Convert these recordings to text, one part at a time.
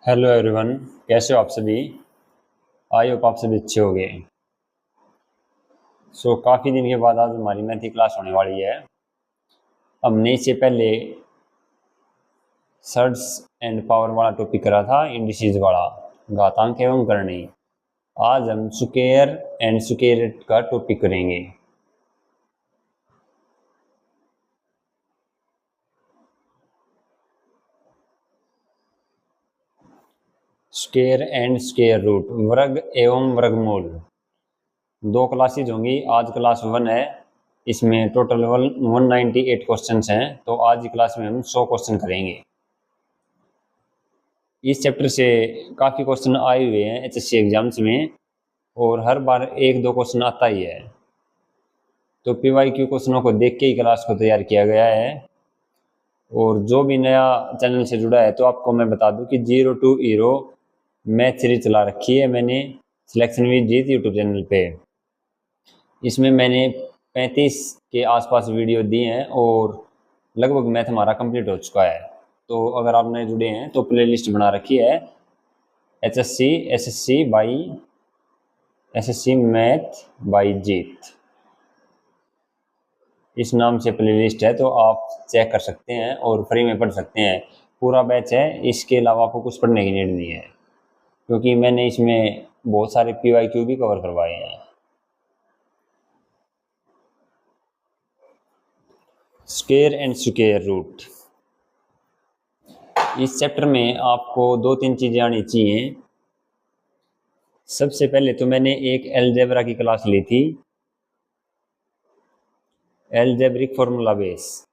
Hello everyone, कैसे हो आप सभी। आई होप आप सभी अच्छे होंगे। काफ़ी दिन के बाद आज हमारी मैथ की क्लास होने वाली है। हमने इससे पहले सर्ड्स एंड पावर वाला टॉपिक करा था, इंडिसेस वाला, घातांक एवं करणी। आज हम स्क्वायर एंड स्क्वायर रूट का टॉपिक करेंगे। स्क्वायर एंड स्क्वायर रूट, वर्ग एवं वर्गमूल, दो क्लासेज होंगी। आज क्लास 1 है, इसमें टोटल 198 क्वेश्चन हैं। तो आज की क्लास में हम 100 क्वेश्चन करेंगे। इस चैप्टर से काफ़ी क्वेश्चन आए हुए हैं एचएससी एग्जाम्स में, और हर बार एक दो क्वेश्चन आता ही है। तो पीवाईक्यू क्वेश्चनों को देख के ही क्लास को तैयार किया गया है। और जो भी नया चैनल से जुड़ा है तो आपको मैं बता दूं कि 0 to हीरो मैथ सीरीज चला रखी है मैंने selection with Jeet YouTube channel पे। इसमें मैंने 35 के आसपास वीडियो दी हैं और लगभग मैथ हमारा कंप्लीट हो चुका है। तो अगर आप नए जुड़े हैं तो प्लेलिस्ट बना रखी है एसएससी मैथ बाई जीत, इस नाम से प्लेलिस्ट है। तो आप चेक कर सकते हैं और फ्री में पढ़ सकते हैं। पूरा बैच है, इसके अलावा आपको कुछ पढ़ने की नीड नहीं है, क्योंकि मैंने इसमें बहुत सारे पीवाईक्यू भी कवर करवाए हैं। स्क्वायर एंड स्क्वायर रूट, इस चैप्टर में आपको दो तीन चीज़ें आनी चाहिए। सबसे पहले तो मैंने एक अलजेब्रा की क्लास ली थी, अलजेब्रिक फॉर्मूला बेस।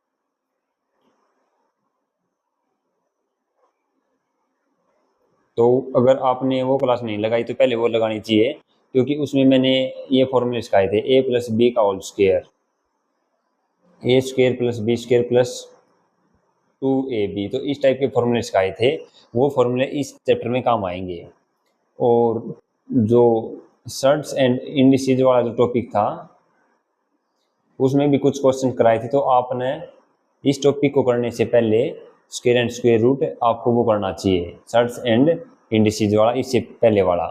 तो अगर आपने वो क्लास नहीं लगाई तो पहले वो लगानी चाहिए, क्योंकि उसमें मैंने ये फॉर्मूले सिखाए थे, ए प्लस बी का whole square, A square plus B square plus 2ab। तो इस टाइप के फॉर्मूले सिखाए थे, वो फॉर्मूले इस चैप्टर में काम आएंगे। और जो सर्ट्स एंड इंडिसेज वाला जो टॉपिक था उसमें भी कुछ क्वेश्चन कराए थे। तो आपने इस टॉपिक को करने से पहले स्क्वायर एंड स्क्वायर रूट आपको वो करना चाहिए, सर्ट्स एंड इंडिसेज वाला, इससे पहले वाला।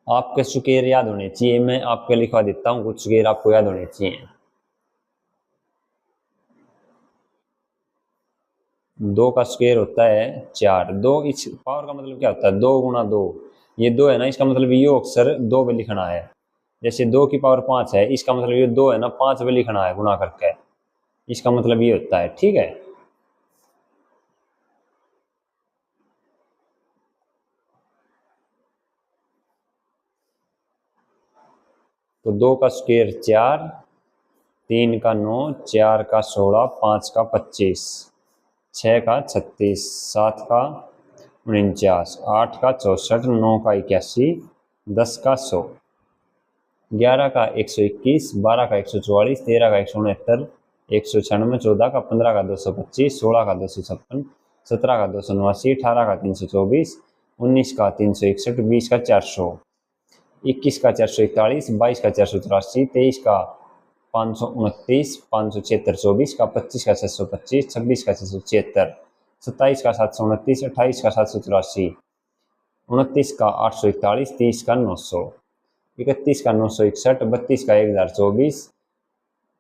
आपके स्क्वायर याद होने चाहिए, मैं आपको लिखवा देता हूँ, कुछ स्क्वायर आपको याद होने चाहिए। 2 का स्क्वायर होता है 4। 2 इस पावर का मतलब क्या होता है, 2 गुना 2। ये 2 है ना, इसका मतलब ये अक्सर 2 पे लिखना है। जैसे 2 की पावर 5 है, इसका मतलब ये 2 है ना, 5 पे लिखना है गुना करके, इसका मतलब ये होता है। ठीक है। तो 2 का स्क्वायर 4, 3 का 9, 4 का 16, 5 का 25, 6 का 36, 7 का 49, 8 का 64, 9 का 81, 10 का 100, 11 का 121, 12 का 144, 13 का 169, 196, 14 का 15 का 225, 16 का 256, 17 का 289, 18 का 324, 19 का 361, 20 का 400, 21 का 441, 22 का 484, 23 का 529, 576, 24 का 25 का 625, 26 का 676, 27 का 729, 28 का 784, 29 का 841, 30 का 900, 31 का 961, 32 का 1024,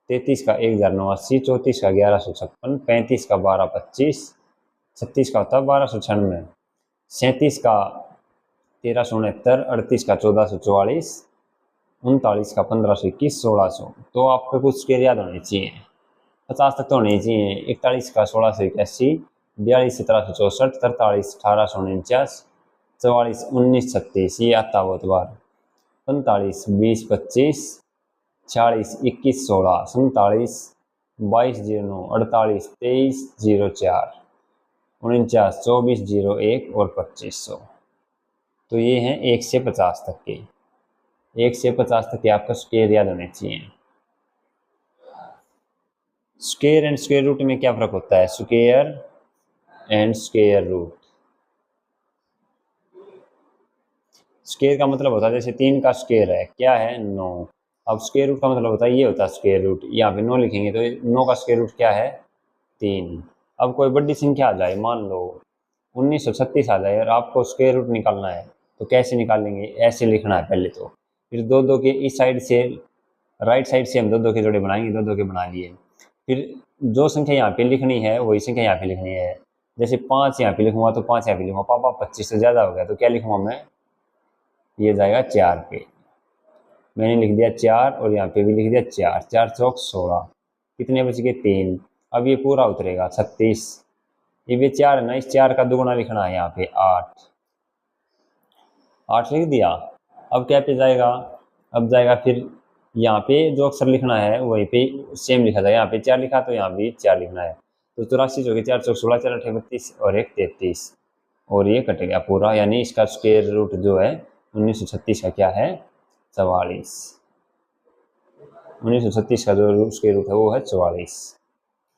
33 का 1089, 34 का 1156, 35 का 1225, 36 का होता है 1296, 37 का 1369, 38 का 1444, 39 का 1521, 1600। तो आपको कुछ स्क्वायर याद होने चाहिए, 50 तक तो होने चाहिए। 41 का 1681, 42 1764, 43 1849, 44 1936, ये आता बहुत बार। 45 20 25, 46 21 16, 47 22 09, 48 23 04, 49 24 01 और 2500। तो ये हैं 1 से 50 तक के। 1 से 50 तक के आपका स्क्वायर याद होने चाहिए। स्क्वायर एंड स्क्वायर रूट में क्या फर्क होता है, square and square root. Square का मतलब होता है जैसे 3 का स्क्वायर है क्या है 9। अब स्क्वायर रूट का मतलब होता है ये होता है स्क्वायर रूट, यहाँ पे 9 लिखेंगे तो 9 का स्क्वायर रूट क्या है 3। अब कोई बड़ी संख्या आ जाए, मान लो 1936 आ जाए और आपको स्क्वायर रूट निकालना है, तो कैसे निकालेंगे? ऐसे लिखना है पहले तो, फिर दो दो के इस साइड से राइट साइड से हम दो दो के जोड़े बनाएंगे, दो दो के बना लिए। फिर जो संख्या यहाँ पे लिखनी है वही संख्या यहाँ पे लिखनी है। जैसे 5 यहाँ पे लिखूंगा तो 5 यहाँ पे लिखूंगा, पापा 25 से ज़्यादा हो गया तो क्या लिखूंगा मैं? ये जाएगा 4 पे। मैंने लिख दिया 4 और यहाँ पे भी लिख दिया 4, 4 चौक 16, कितने बच गए? 3। अब ये पूरा उतरेगा 36। ये भी 4 है ना, इस 4 का दुगुना लिखना है यहाँ पे 8, 8 लिख दिया। अब क्या पे जाएगा? अब जाएगा फिर यहाँ पे जो अक्षर लिखना है वहीं पे सेम लिखा जाएगा, यहाँ पे 4 लिखा तो यहाँ भी 4 लिखना है। तो 84 हो गया, 4 चौक 16, 4 8 32 और 1 33, और ये कट गया पूरा, यानी इसका स्क्वायर रूट जो है 1936 का क्या है? 44। 1936 का जो स्क्वायर रूट है वो है 44।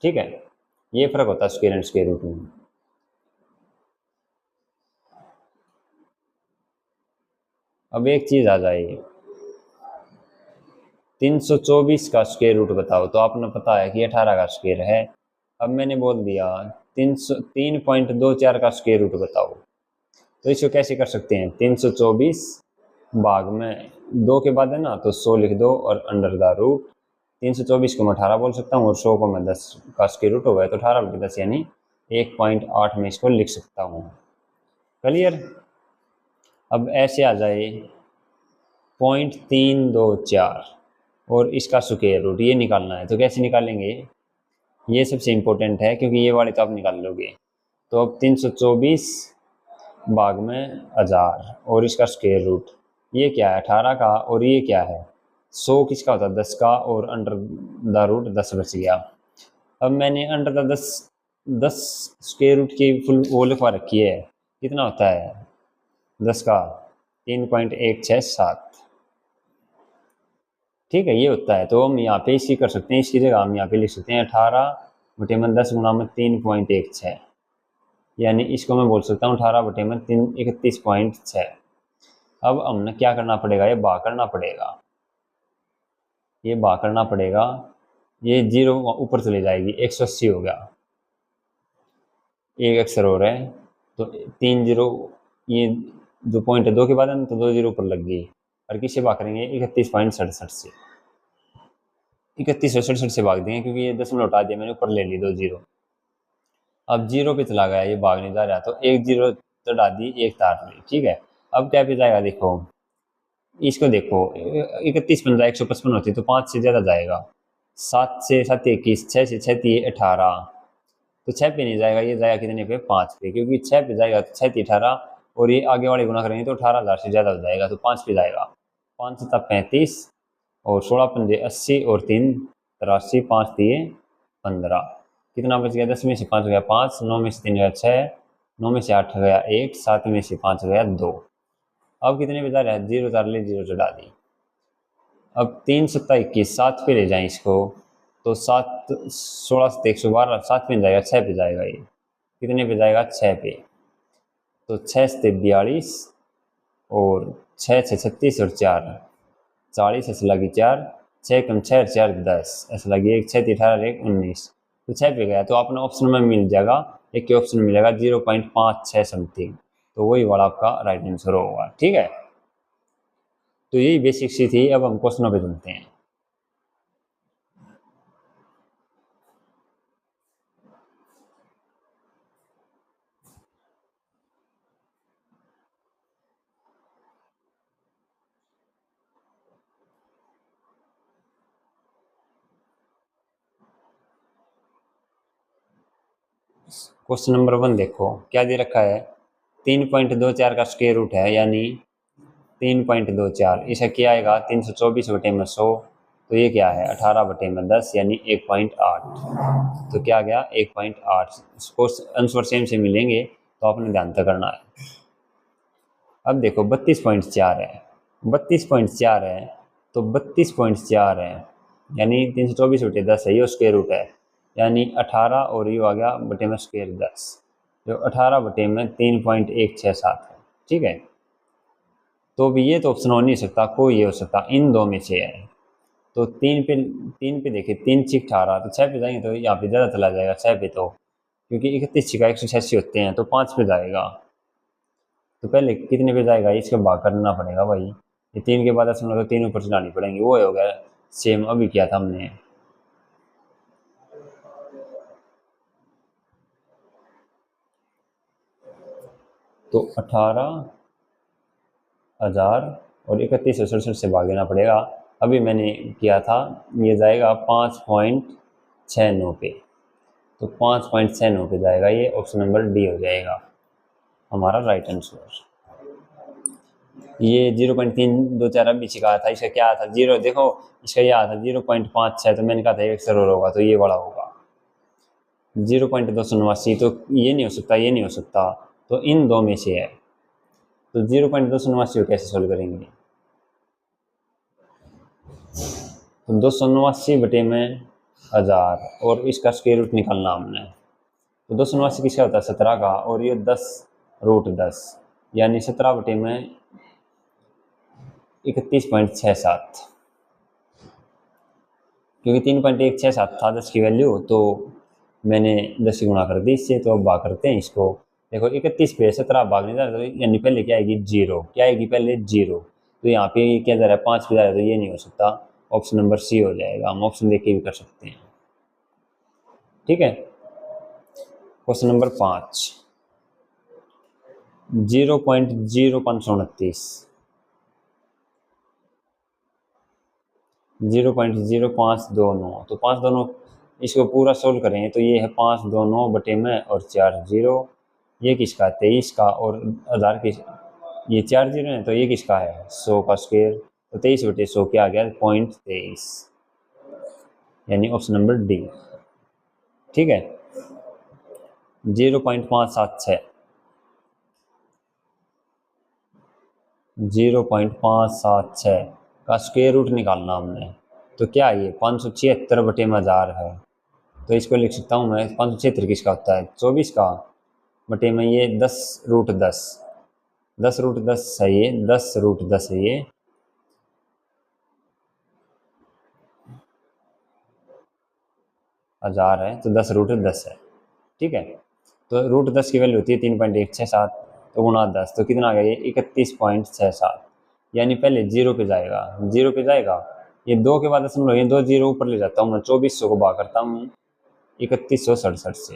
ठीक है, ये फर्क होता है स्क्वायर एंड स्क्वायर रूट में। अब एक चीज आ जाए, 324 का स्क्वायर रूट बताओ, तो आपने पता है कि 18 का स्क्वायर है। अब मैंने बोल दिया 3.24 का स्क्वायर रूट बताओ, तो इसको कैसे कर सकते हैं? 324 भाग में 2 के बाद है ना, तो 100 लिख दो और अंडर द रूट। 324 को मैं 18 बोल सकता हूँ और 100 को मैं 10 का स्क्वायर रूट होगा, तो 18/10 यानी 1.8 में इसको लिख सकता हूँ। क्लियर? अब ऐसे आ जाए 0.324 और इसका स्क्वायर रूट ये निकालना है, तो कैसे निकालेंगे? ये सबसे इम्पोर्टेंट है क्योंकि ये वाले तो आप निकाल लोगे। तो अब 324 भाग में 1000 और इसका स्क्वायर रूट, ये क्या है? 18 का, और ये क्या है? 100 किसका होता है? 10 का, और अंडर द रूट 10 बच गया। अब मैंने अंडर द 10 स्क्वायर रूट की फुल वो लिखवा रखी है, कितना होता है 10 का? 3.167। ठीक है, ये होता है। तो हम यहाँ पे इसी कर सकते हैं, इसकी जगह हम यहाँ पे लिख सकते हैं 18/10 गुणा में 3.16, यानी इसको मैं बोल सकता हूँ 18/3 31.6। अब हमने क्या करना पड़ेगा? ये भाग करना पड़ेगा, ये भाग करना पड़ेगा, ये 0 ऊपर चली जाएगी, 180 हो गया, एक अक्षर हो रहा है तो 3 0, ये जो पॉइंट है 2 के बाद है ना, तो 2 0 ऊपर लग गई। और किससे भाग करेंगे? 31.67 से, 3167 से भाग देंगे क्योंकि ये 10 हटा दिया मैंने, ऊपर ले ली 2 0। अब 0 पे चला गया, ये भागने जा रहा, तो 1 0 चढ़ा दी, 1 तार ली। ठीक है, अब क्या पे जाएगा? देखो इसको, देखो 31 बन जाए 155 होती तो 5 से ज़्यादा जाएगा, 7 से 7 21, 6 से 6 18, तो 6 पे नहीं जाएगा, ये जाएगा कितने पे? 5 पे, क्योंकि 6 पे जाएगा तो 6 18, और ये आगे वाले गुना करेंगे तो 18,000 से ज़्यादा हो जाएगा, तो 5 पे जाएगा। 5 7 35 और 16 पंजे 80 और 3 83, 5 दिए 15, कितना बच गया? 10 में से 5 गया 5, 9 में से 3 गया 6, 9 में से 8 गया 1, 7 में से 5 गया 2। अब कितने बचा रहा है? 0 उतार ले, 0 चढ़ा दी। अब 3 7 21, 7 पे ले जाएं इसको, तो 7 16 7 112, 7 पे जाएगा, 6 पे जाएगा, ये कितने पे जाएगा? 6 पे। तो 6 से 42 और 6 से 36 और 4 40, ऐसे लगी 4, 6 कम 6 और 4 10, ऐसे लगी 1 6 18 1 19, तो 6 पे गया। तो आपने ऑप्शन में मिल जाएगा, एक के ऑप्शन मिलेगा 0.56 समथिंग, तो वही वाला आपका राइट आंसर होगा। ठीक है, तो यही बेसिक सी थी। अब हम क्वेश्चनों पे चलते हैं। क्वेश्चन नंबर 1 देखो क्या दे रखा है? 3.24 का स्क्वायर रूट है, यानी 3.24, इसका क्या आएगा? 324/100, तो ये क्या है? 18/10 यानी 1.8, तो क्या गया? 1.8। इसको आंसर सेम से मिलेंगे, तो आपने ध्यान से करना है। अब देखो 32.4 है, 32.4 है, तो 32.4 है यानी 324/10 है, ये स्क्वायर रूट है, यानी 18 और ये आ गया बटे में स्क्वायर 10, जो 18 बटे में 3.167 है। ठीक है, तो भी ये तो ऑप्शन हो नहीं सकता, कोई ये हो सकता, इन दो में से है। तो 3 पे देखिए, 3 6 18, तो 6 पे जाएंगे तो यहाँ पे ज़्यादा चला जाएगा 6 पे, तो क्योंकि 31 छिका 186 होते हैं तो 5 पे जाएगा। तो पहले कितने पे जाएगा इसका भाग करना पड़ेगा भाई। ये 3 के बाद दशमलव तो 3 ऊपर चलानी पड़ेंगी, वो हो गया सेम अभी किया था हमने। तो 18,000 और 3167 से भाग देना पड़ेगा। अभी मैंने किया था, ये जाएगा 5.69 पे। तो 5.69 पे जाएगा, ये ऑप्शन नंबर डी हो जाएगा हमारा राइट आंसर। ये 0.324 अभी सिखाया था, इसका क्या आया था जीरो, देखो इसका ये आया था 0.56, तो मैंने कहा था एक सरल होगा तो ये बड़ा होगा। 0.289 तो ये नहीं हो सकता, ये नहीं हो सकता, तो इन दो में से है। तो 0.289 को कैसे सोल्व करेंगे? तो 289 बटे में 1000 और इसका स्क्वायर रूट निकालना हमने। तो 289 किसका होता है? 17 का, और ये 10√10 यानी 17 बटे में 31.67, क्योंकि 3.167 था 10 की वैल्यू, तो मैंने 10 से गुणा कर दी इससे। तो अब भाग करते हैं इसको। देखो 31 पे 17 भाग नहीं जा रहा, तो यानी पहले क्या आएगी? जीरो। क्या आएगी पहले? जीरो। तो यहाँ पे क्या जा रहा है? 5 पे जा रहा है, तो ये नहीं हो सकता, ऑप्शन नंबर सी हो जाएगा। हम ऑप्शन देख के भी कर सकते हैं। ठीक है, क्वेश्चन नंबर 5, 0.0529, 0.0529, तो 529 इसको पूरा सोल्व करेंगे तो ये है 529 बटे में और 4 जीरो। ये किसका? 23 का, और 1000 की ये 4 जीरो है, तो ये किसका है? 100 का स्क्वायर। तो 23 बटे 100 क्या आ गया? 0.23, यानी ऑप्शन नंबर डी। ठीक है, 0.576, 0.576 का स्क्वायर रूट निकालना हमने। तो क्या ये 576 बटे में 1000 है, तो इसको लिख सकता हूँ मैं। 576 किसका होता है? 24 का, बटे में ये 10√10, 10√10 है ये, 10√10 है ये, हजार है तो 10√10 है। ठीक है, तो √10 की वैल्यू होती है 3.167, तो गुणा 10, तो कितना आ गया? ये 31.67, यानी पहले जीरो पे जाएगा, जीरो पे जाएगा। ये 2 के बाद दशमलव, ये 2 जीरो ऊपर ले जाता हूँ मैं, 2400 को भाग करता हूँ 3167 से।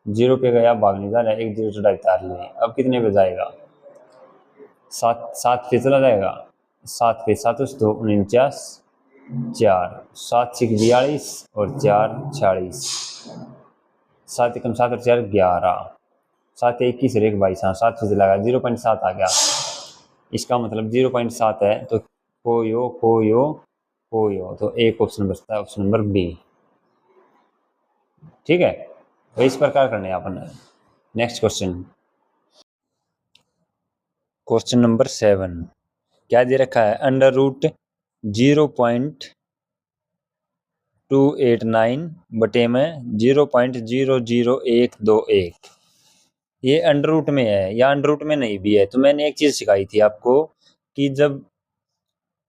जीरो पे गया, भाग नहीं जा रहा है, एक जीरो चढ़ाई तार लिए। अब कितने पे जाएगा? 7 पे चला जाएगा। 7 पे 7 तो 49, 4 7 6 42 और 4 46, 7 एकम 7 और 4 11, 7 21 और 1 22, हाँ 7 से चला गया, 0.7 आ गया। इसका मतलब 0.7 है, तो कोयो कोयो कोयो, तो एक ऑप्शन बचता है, ऑप्शन नंबर बी। ठीक है, तो इस प्रकार करने अपन। नेक्स्ट क्वेश्चन, क्वेश्चन नंबर 7, क्या दे रखा है? √0.289 बटे में 0.00121, ये अंडर रूट में है या अंडर रूट में नहीं भी है। तो मैंने एक चीज़ सिखाई थी आपको कि जब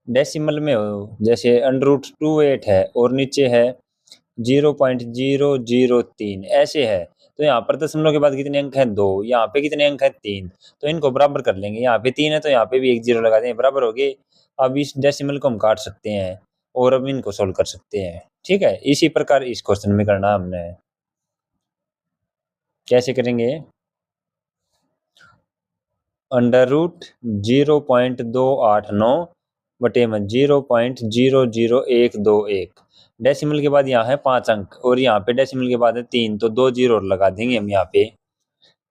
डेसिमल में हो, जैसे √28 है और नीचे है 0.003 ऐसे है, तो यहाँ पर दशमलव के बाद कितने अंक हैं? 2। यहाँ पे कितने अंक हैं? 3। तो इनको बराबर कर लेंगे, यहाँ पे 3 है तो यहाँ पे भी एक जीरो लगा देंगे, बराबर हो गए। अब इस डेसिमल को हम काट सकते हैं और अब इनको सोल्व कर सकते हैं। ठीक है, इसी प्रकार इस क्वेश्चन में करना हमने। कैसे करेंगे? √0.289 बटे में 0.00121, डेसिमल के बाद यहाँ है 5 अंक और यहाँ पे डेसिमल के बाद है 3, तो 2 जीरो और लगा देंगे हम यहाँ पे।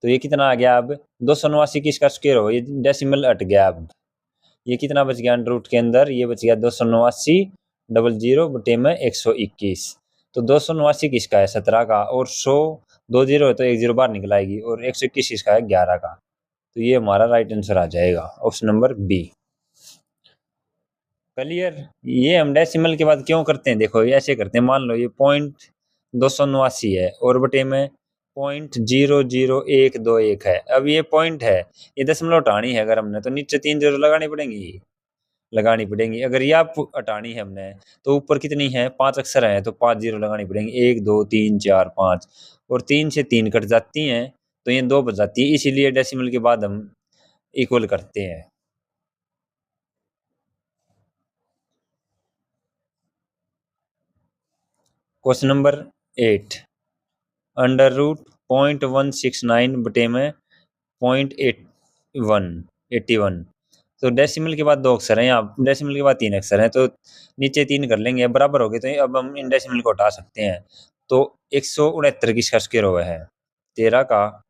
तो ये कितना आ गया? अब 289 किसका स्क्वायर हो, ये डेसिमल हट गया। अब ये कितना बच गया अंडर रूट के अंदर? ये बच गया 289 डबल जीरो बटे में 121। तो 289 किसका है? 17 का, और 100 2 जीरो है तो एक जीरो बाहर निकल आएगी, और 121 किसका है? 11 का। तो ये हमारा राइट आंसर आ जाएगा, ऑप्शन नंबर बी। क्लियर? ये हम डेसिमल के बाद क्यों करते हैं? देखो ये ऐसे करते हैं, मान लो ये 289 है और बटे में 0.00121 है। अब ये पॉइंट है, ये दशमलव हटानी है अगर हमने, तो नीचे 3 जीरो लगानी पड़ेंगी। अगर ये आप हटानी है हमने, तो ऊपर कितनी है? 5 अक्षर है, तो 5 जीरो लगानी पड़ेंगी, 1 2 3 4 5। और 3 से 3 कट जाती हैं तो ये 2 बच जाती है, इसीलिए डेसिमल के बाद हम इक्वल करते हैं। क्वेश्चन नंबर 8, अंडर रूट 0.169 बटे में 0.81 तो डेसिमल के बाद 2 अक्षर हैं, यहाँ डेसिमल के बाद 3 अक्षर हैं, तो नीचे 3 कर लेंगे, बराबर हो गए तो अब हम इन डेसिमल को हटा सकते हैं। तो 169 किसका स्क्वायर हुआ है? 13 का,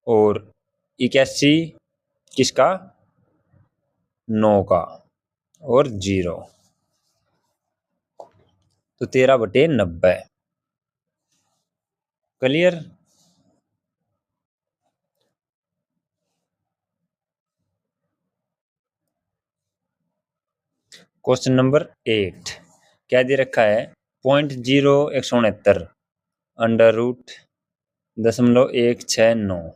और 81 किसका? 9 का, और 0, तो 13/90। क्लियर? क्वेश्चन नंबर 8 क्या दे रखा है? 0.0169 अंडर रूट 0.169,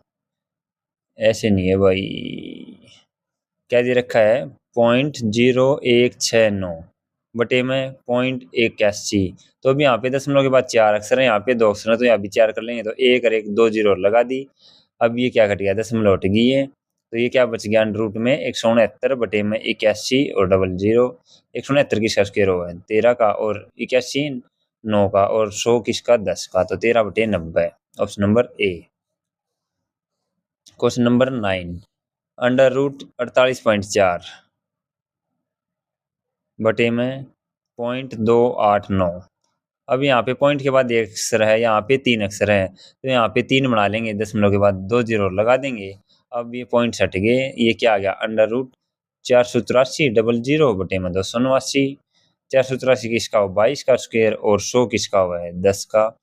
ऐसे नहीं है भाई, क्या दे रखा है? 0.0169 बटे में 0.81। तो अभी यहाँ पे दशमलव के बाद 4 अक्षर है, यहाँ पे 2 अक्षर है, तो यहाँ भी 4 कर लेंगे, तो 1 और 1 2 जीरो और लगा दी। अब ये क्या घट गया? दशमलव हट गई है, तो ये क्या बच गया? अंडर रूट में 169 बटे में 81 और डबल जीरो। 169 किसका स्क्वायर हुआ है? 13 का, और 81 9 का, और 100 किसका? 10 का, तो 13/90, option number A. Question number 9, under root 48.4 बटे में 0.289। अब यहाँ पे पॉइंट के बाद 1 अक्षर है, यहाँ पे 3 अक्षर है, तो यहाँ पे 3 बना लेंगे, दशमलव के बाद 2 जीरो लगा देंगे। अब ये पॉइंट हट गए, ये क्या आ गया? अंडर रूट 483 डबल जीरो बटे में 289। 483 किसका हो? 22 का स्क्वायर, और 100 किसका हुआ है? 10 का,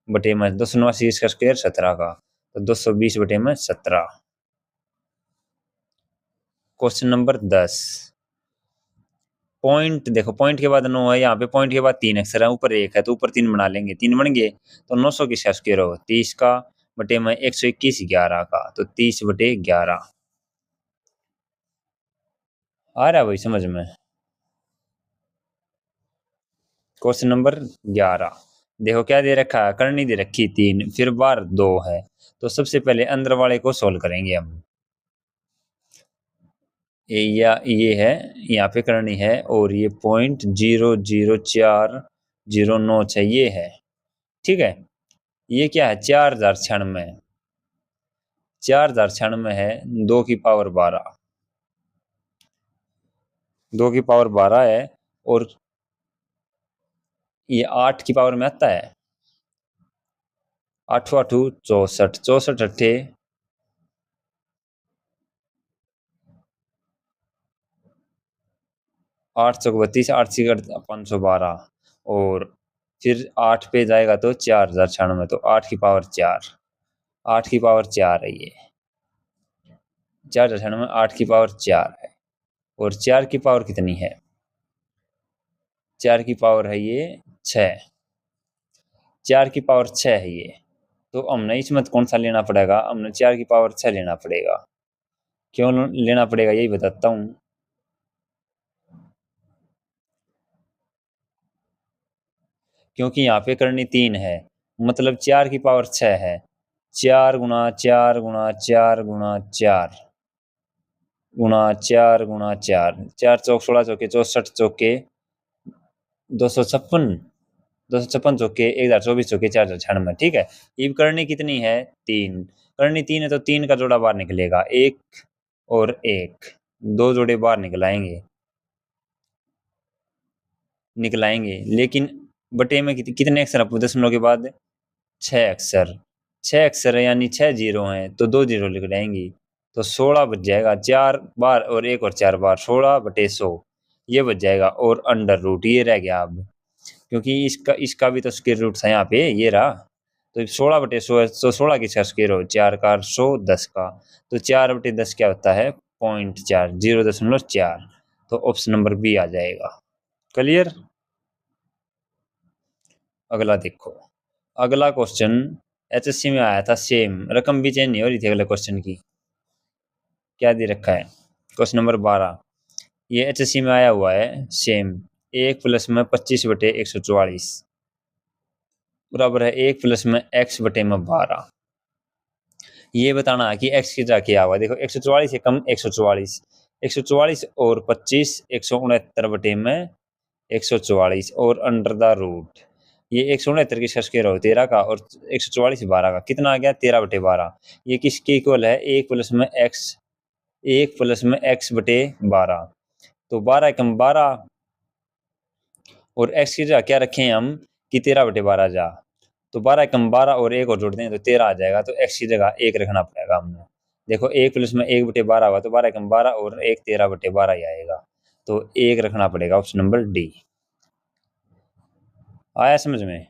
बटे में 289 किसका स्क्वायर? 17 का, तो 220 बटे में 17। क्वेश्चन नंबर 10, पॉइंट देखो, पॉइंट के बाद 9 है, यहाँ पे पॉइंट के बाद 3 अक्षर है, ऊपर 1 है, तो ऊपर 3 बना लेंगे, 3 बन गए, तो 900 किसका स्क्वायर हो? 30 का, बटे में 121 11 का, तो 30/11 आ रहा है भाई समझ में? क्वेश्चन नंबर 11 देखो, क्या दे रखा है? करनी दे रखी 3, फिर बार 2 है, तो सबसे पहले अंदर वाले को सोल्व करेंगे हम। ये है, यहाँ पे करनी है, और ये 0.00409 ये है, ठीक है। ये क्या है? 4096, 4096 है, 2 की पावर 12, 2 की पावर 12 है, और ये 8 की पावर में आता है, 8 8 64, 64 अट्ठे 8 32, 8 512, और फिर 8 पे जाएगा तो 4096, तो 8 की पावर 4, 8 की पावर 4 है ये, 4096 8 की पावर 4 है, और 4 की पावर कितनी है? 4 की पावर है ये 6, 4 की पावर 6 है ये, तो हमने इसमें कौन सा लेना पड़ेगा? हमने 4 की पावर 6 लेना पड़ेगा। क्यों लेना पड़ेगा यही बताता हूँ। क्योंकि यहाँ पे करनी 3 है, मतलब 4 की पावर 6 है, 4 × 4 × 4 × 4 × 4 × 4, 4 चौक 16 चौके 64 चौके 256, 256 चौके 1024 चौके 4096, ठीक है। अब करनी कितनी है? 3, करनी 3 है, तो 3 का जोड़ा बाहर निकलेगा, 1 और 1, 2 जोड़े बाहर निकलाएंगे, लेकिन बटे में कितने अक्षर है दशमलव के बाद? 6 अक्षर, 6 अक्षर है, यानी 6 जीरो हैं, तो 2 जीरो लिख जाएंगी, तो 16 बच जाएगा, 4 बार और 1 और 4 बार, 16/100 ये बच जाएगा, और अंडर रूट ये रह गया अब, क्योंकि इसका भी तो स्क्वायर रूट था यहाँ पे, ये रहा, तो 16/100 है, तो 16 किसका स्क्वायर हो? 4 का, 100 10 का, तो 4/10 क्या होता है? 0.4, 0.4, तो ऑप्शन नंबर बी आ जाएगा। क्लियर? अगला देखो, अगला क्वेश्चन एचएससी में आया था, सेम रकम भी चेंज नहीं हो रही थी अगले क्वेश्चन की। क्या दे रखा है? क्वेश्चन नंबर 12, ये एचएससी में आया हुआ है सेम, 1 + में 25/144, बराबर है 1 प्लस में x बटे में 12। ये बताना है कि x की जगह क्या हुआ। देखो 144 से कम 144, 144 और 25 169 बटे में 144 और अंडर द रूट ये 169 की स्क्वायर हो 13 का और 144 12 का कितना आ गया 13 बटे 12। ये किसके इक्वल है 1 प्लस में x, 1 प्लस में x बटे 12। तो 12 कम 12 और x की जगह क्या रखें हम कि 13 बटे 12 जा, तो 12 कम 12 और 1 और जोड़ दें तो 13 आ जाएगा। तो x की जगह 1 रखना पड़ेगा हमने। देखो 1 प्लस में 1 बटे 12 हुआ तो 12 कम 12 और 1 13 बटे 12 ही आएगा। तो 1 रखना पड़ेगा, ऑप्शन नंबर डी। आया समझ में?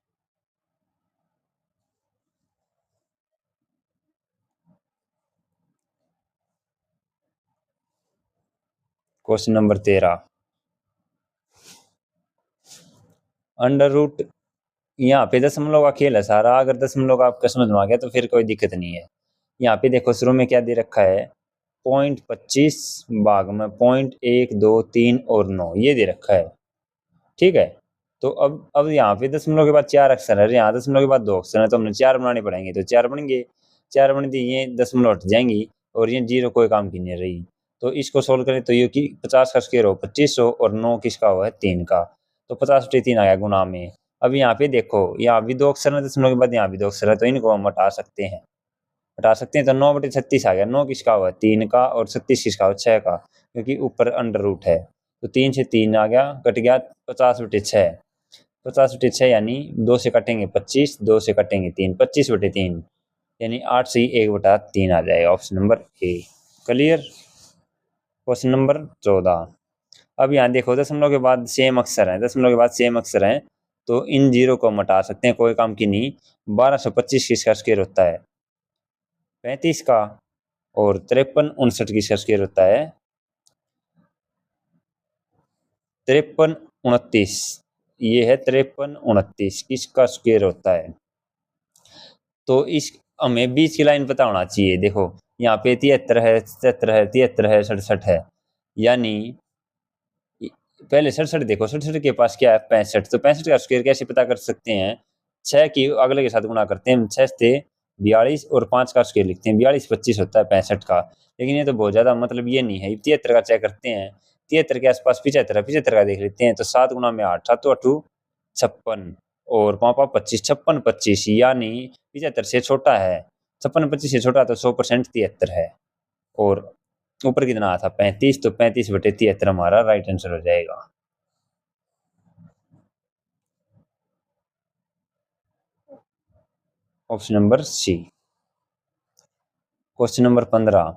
क्वेश्चन नंबर 13, अंडर रूट, यहाँ पे दशमलव का खेल है सारा। अगर दशमलव का आपका समझ में आ गया तो फिर कोई दिक्कत नहीं है। यहाँ पे देखो शुरू में क्या दे रखा है 0.25 भाग में 0.123 और 9 ये दे रखा है, ठीक है। तो अब यहाँ पे दशमलव के बाद 4 अक्षर है, यहाँ दशमलव के बाद 2 अक्षर है, तो हमने 4 बनाने पड़ेंगे। तो 4 बनेंगे, 4 बन दी, ये दशमलव हट जाएंगी और ये जीरो कोई काम की नहीं रही। तो इसको सोल्व करें तो ये कि 50 का स्क्वायर हो 2500 और 9 किसका हुआ है 3 का, तो 50 बटे 3 आ गया गुना में। अब यहाँ पे देखो यहाँ भी 2 अक्षर है दशमलव के बाद, यहाँ भी 2 अक्षर है, तो इनको हम हटा सकते हैं। तो 9 बटे 36 आ गया। 9 किसका हुआ 3 का और 36 किसका हुआ 6 का, क्योंकि ऊपर अंडर रूट है। तो 3 से 3 आ गया, कट गया 50 बटे 6। 50 बटे 6 यानी 2 से कटेंगे 25, 2 से कटेंगे 3, 25 बटे 3 यानी 8 से 1 बटा 3 आ जाएगा, ऑप्शन नंबर ए। क्लियर। क्वेश्चन नंबर 14, अब यहाँ देखो दशमलव के बाद सेम अक्षर है, दशमलव के बाद सेम अक्षर है, तो इन जीरो को हम हटा सकते हैं, कोई काम की नहीं। 1225 किसका स्क्वायर होता है 35 का, और 53 59 किसका स्क्वायर होता है 53 29, ये है 53 29 किसका स्क्वायर होता है। तो इस हमें बीच की लाइन पता होना चाहिए। देखो यहाँ पे 73 है, 77 है, 73 है, 67 है, यानी पहले 67 देखो, 67 के पास क्या है 65, तो 65 का स्क्वायर कैसे पता कर सकते हैं 6 की अगले के साथ गुना करते हैं, 6 से 42 और 5 का स्क्वायर लिखते हैं, 42 25 होता है 65 का। लेकिन ये तो बहुत ज़्यादा मतलब ये नहीं है, 73 का चेक करते हैं, 73 के आसपास 75 है, 75 का देख लेते हैं। तो 7 गुना में 8, 7 8 56 और 5 25, 56 25 यानी 75 से छोटा है, 56 25 से छोटा, तो 100% 73 है। और ऊपर कितना आया था 35, तो 35 बटे 73 हमारा राइट आंसर हो जाएगा। Option number C. Question number 15,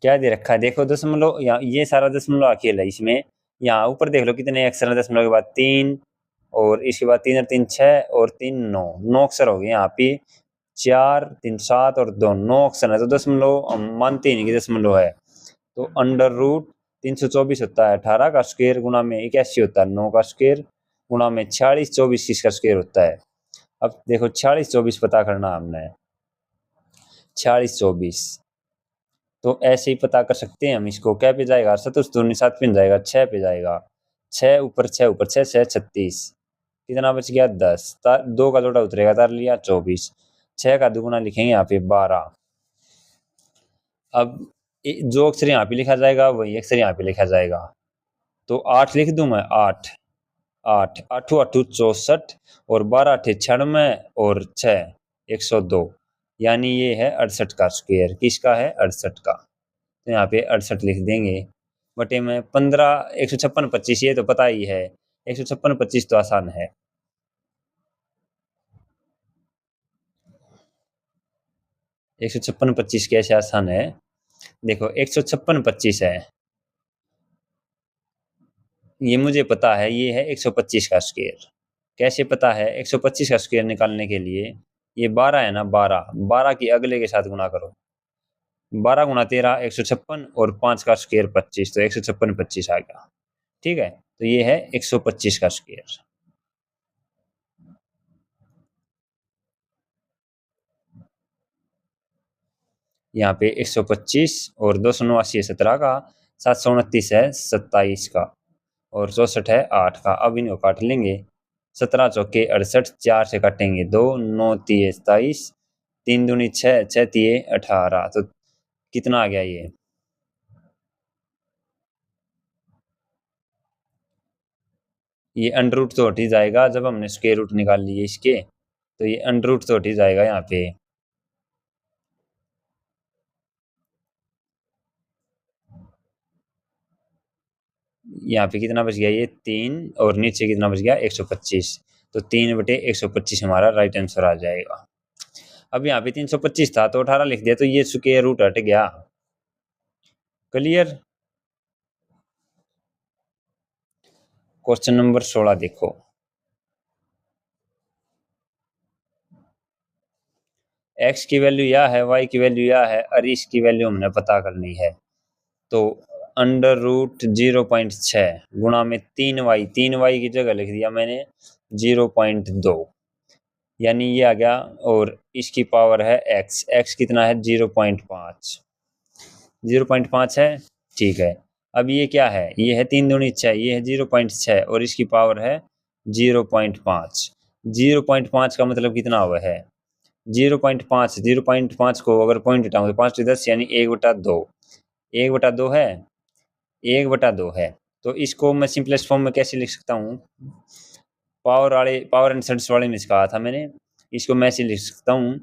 क्या दे रखा है देखो दशमलव, यहाँ ये सारा दशमलव अकेला है इसमें। यहाँ ऊपर देख लो कितने अक्षर है दशमलव के बाद 3, और इसके बाद 3 और 3 6 और 3 9, 9 अक्षर हो गए यहाँ पे। 4 3 7 और 2 9 अक्षर है, तो दशमलव हम मानते ही नहीं कि दशमलव है। तो अंडर रूट 324 होता है 18 का स्क्वायर, गुना में 81 होता है 9 का स्क्वायर, गुना में 46 24 किसका स्क्वायर होता है। अब देखो 46 24 पता करना हमने, 46 24, तो ऐसे ही पता कर सकते हैं हम इसको। क्या पे जाएगा 7 दूनी 7 पे जाएगा 6 पे जाएगा, 6 ऊपर 6 ऊपर 6 6 36, कितना बच गया 10, 2 का जोड़ा उतरेगा तार लिया 24, 6 का दुगुना लिखेंगे यहाँ पे 12। अब जो अक्षर यहाँ पे लिखा जाएगा वही अक्षर यहाँ पे लिखा जाएगा। तो 8 लिख दूं मैं, 8 8 8 8 64 और 12 8 96 और 6 102, यानी ये है 68 का स्क्वायर। किसका है 68 का, तो यहाँ पे 68 लिख देंगे बटे में 15 156 25, ये तो पता ही है 156 25 तो आसान है। 156 25 कैसे आसान है, देखो 156 25 है, ये मुझे पता है, ये है 125 का स्क्वायर। कैसे पता है 125 का स्क्वायर निकालने के लिए, ये 12 है ना, 12 12 की अगले के साथ गुना करो, 12 गुना 13 156 और 5 का स्क्वायर 25, तो 156 25 आ गया, ठीक है। तो ये है 125 का स्क्वायर। यहाँ पे 125 और 289 है 17 का, 729 है 27 का, और 64 है 8 का। अब इनको काट लेंगे। 17 चौके 68, 4 से काटेंगे 2, 9 तिये 27, 3 दूनी 6, 6 तिये 18। तो कितना आ गया ये अंडर रूट तो हट ही जाएगा जब हमने स्क्वायर रूट निकाल लिए इसके, तो ये अंडर रूट तो हट ही जाएगा यहाँ पे। यहाँ पे कितना बच गया, ये 3, और नीचे कितना बच गया 125। तो 3/125 हमारा राइट आंसर आ जाएगा। अब यहाँ पे 325 था तो 18 लिख दिया, तो ये स्क्वायर रूट हट गया। क्लियर। क्वेश्चन नंबर 16 देखो। एक्स की वैल्यू यह है, वाई की वैल्यू यह है, और इसकी वैल्यू हमने पता करनी है। तो अंडर रूट 0.6 गुणा में 3y, 3y की जगह लिख दिया मैंने 0.2, यानी ये आ गया। और इसकी पावर है x, x कितना है 0.5, 0.5 है, ठीक है। अब ये क्या है, ये है 3 दूनी 6, ये है 0.6 और इसकी पावर है 0.5। 0.5 का मतलब कितना हुआ है 0.5, 0.5 को अगर पॉइंट हटाऊं तो 5×10 यानी 1/2, 1/2 है, 1/2 है। तो इसको मैं सिंपलेस्ट फॉर्म में कैसे लिख सकता हूँ, पावर एंड सेंस वाले में सिखाया था मैंने, इसको मैं ऐसे लिख सकता हूँ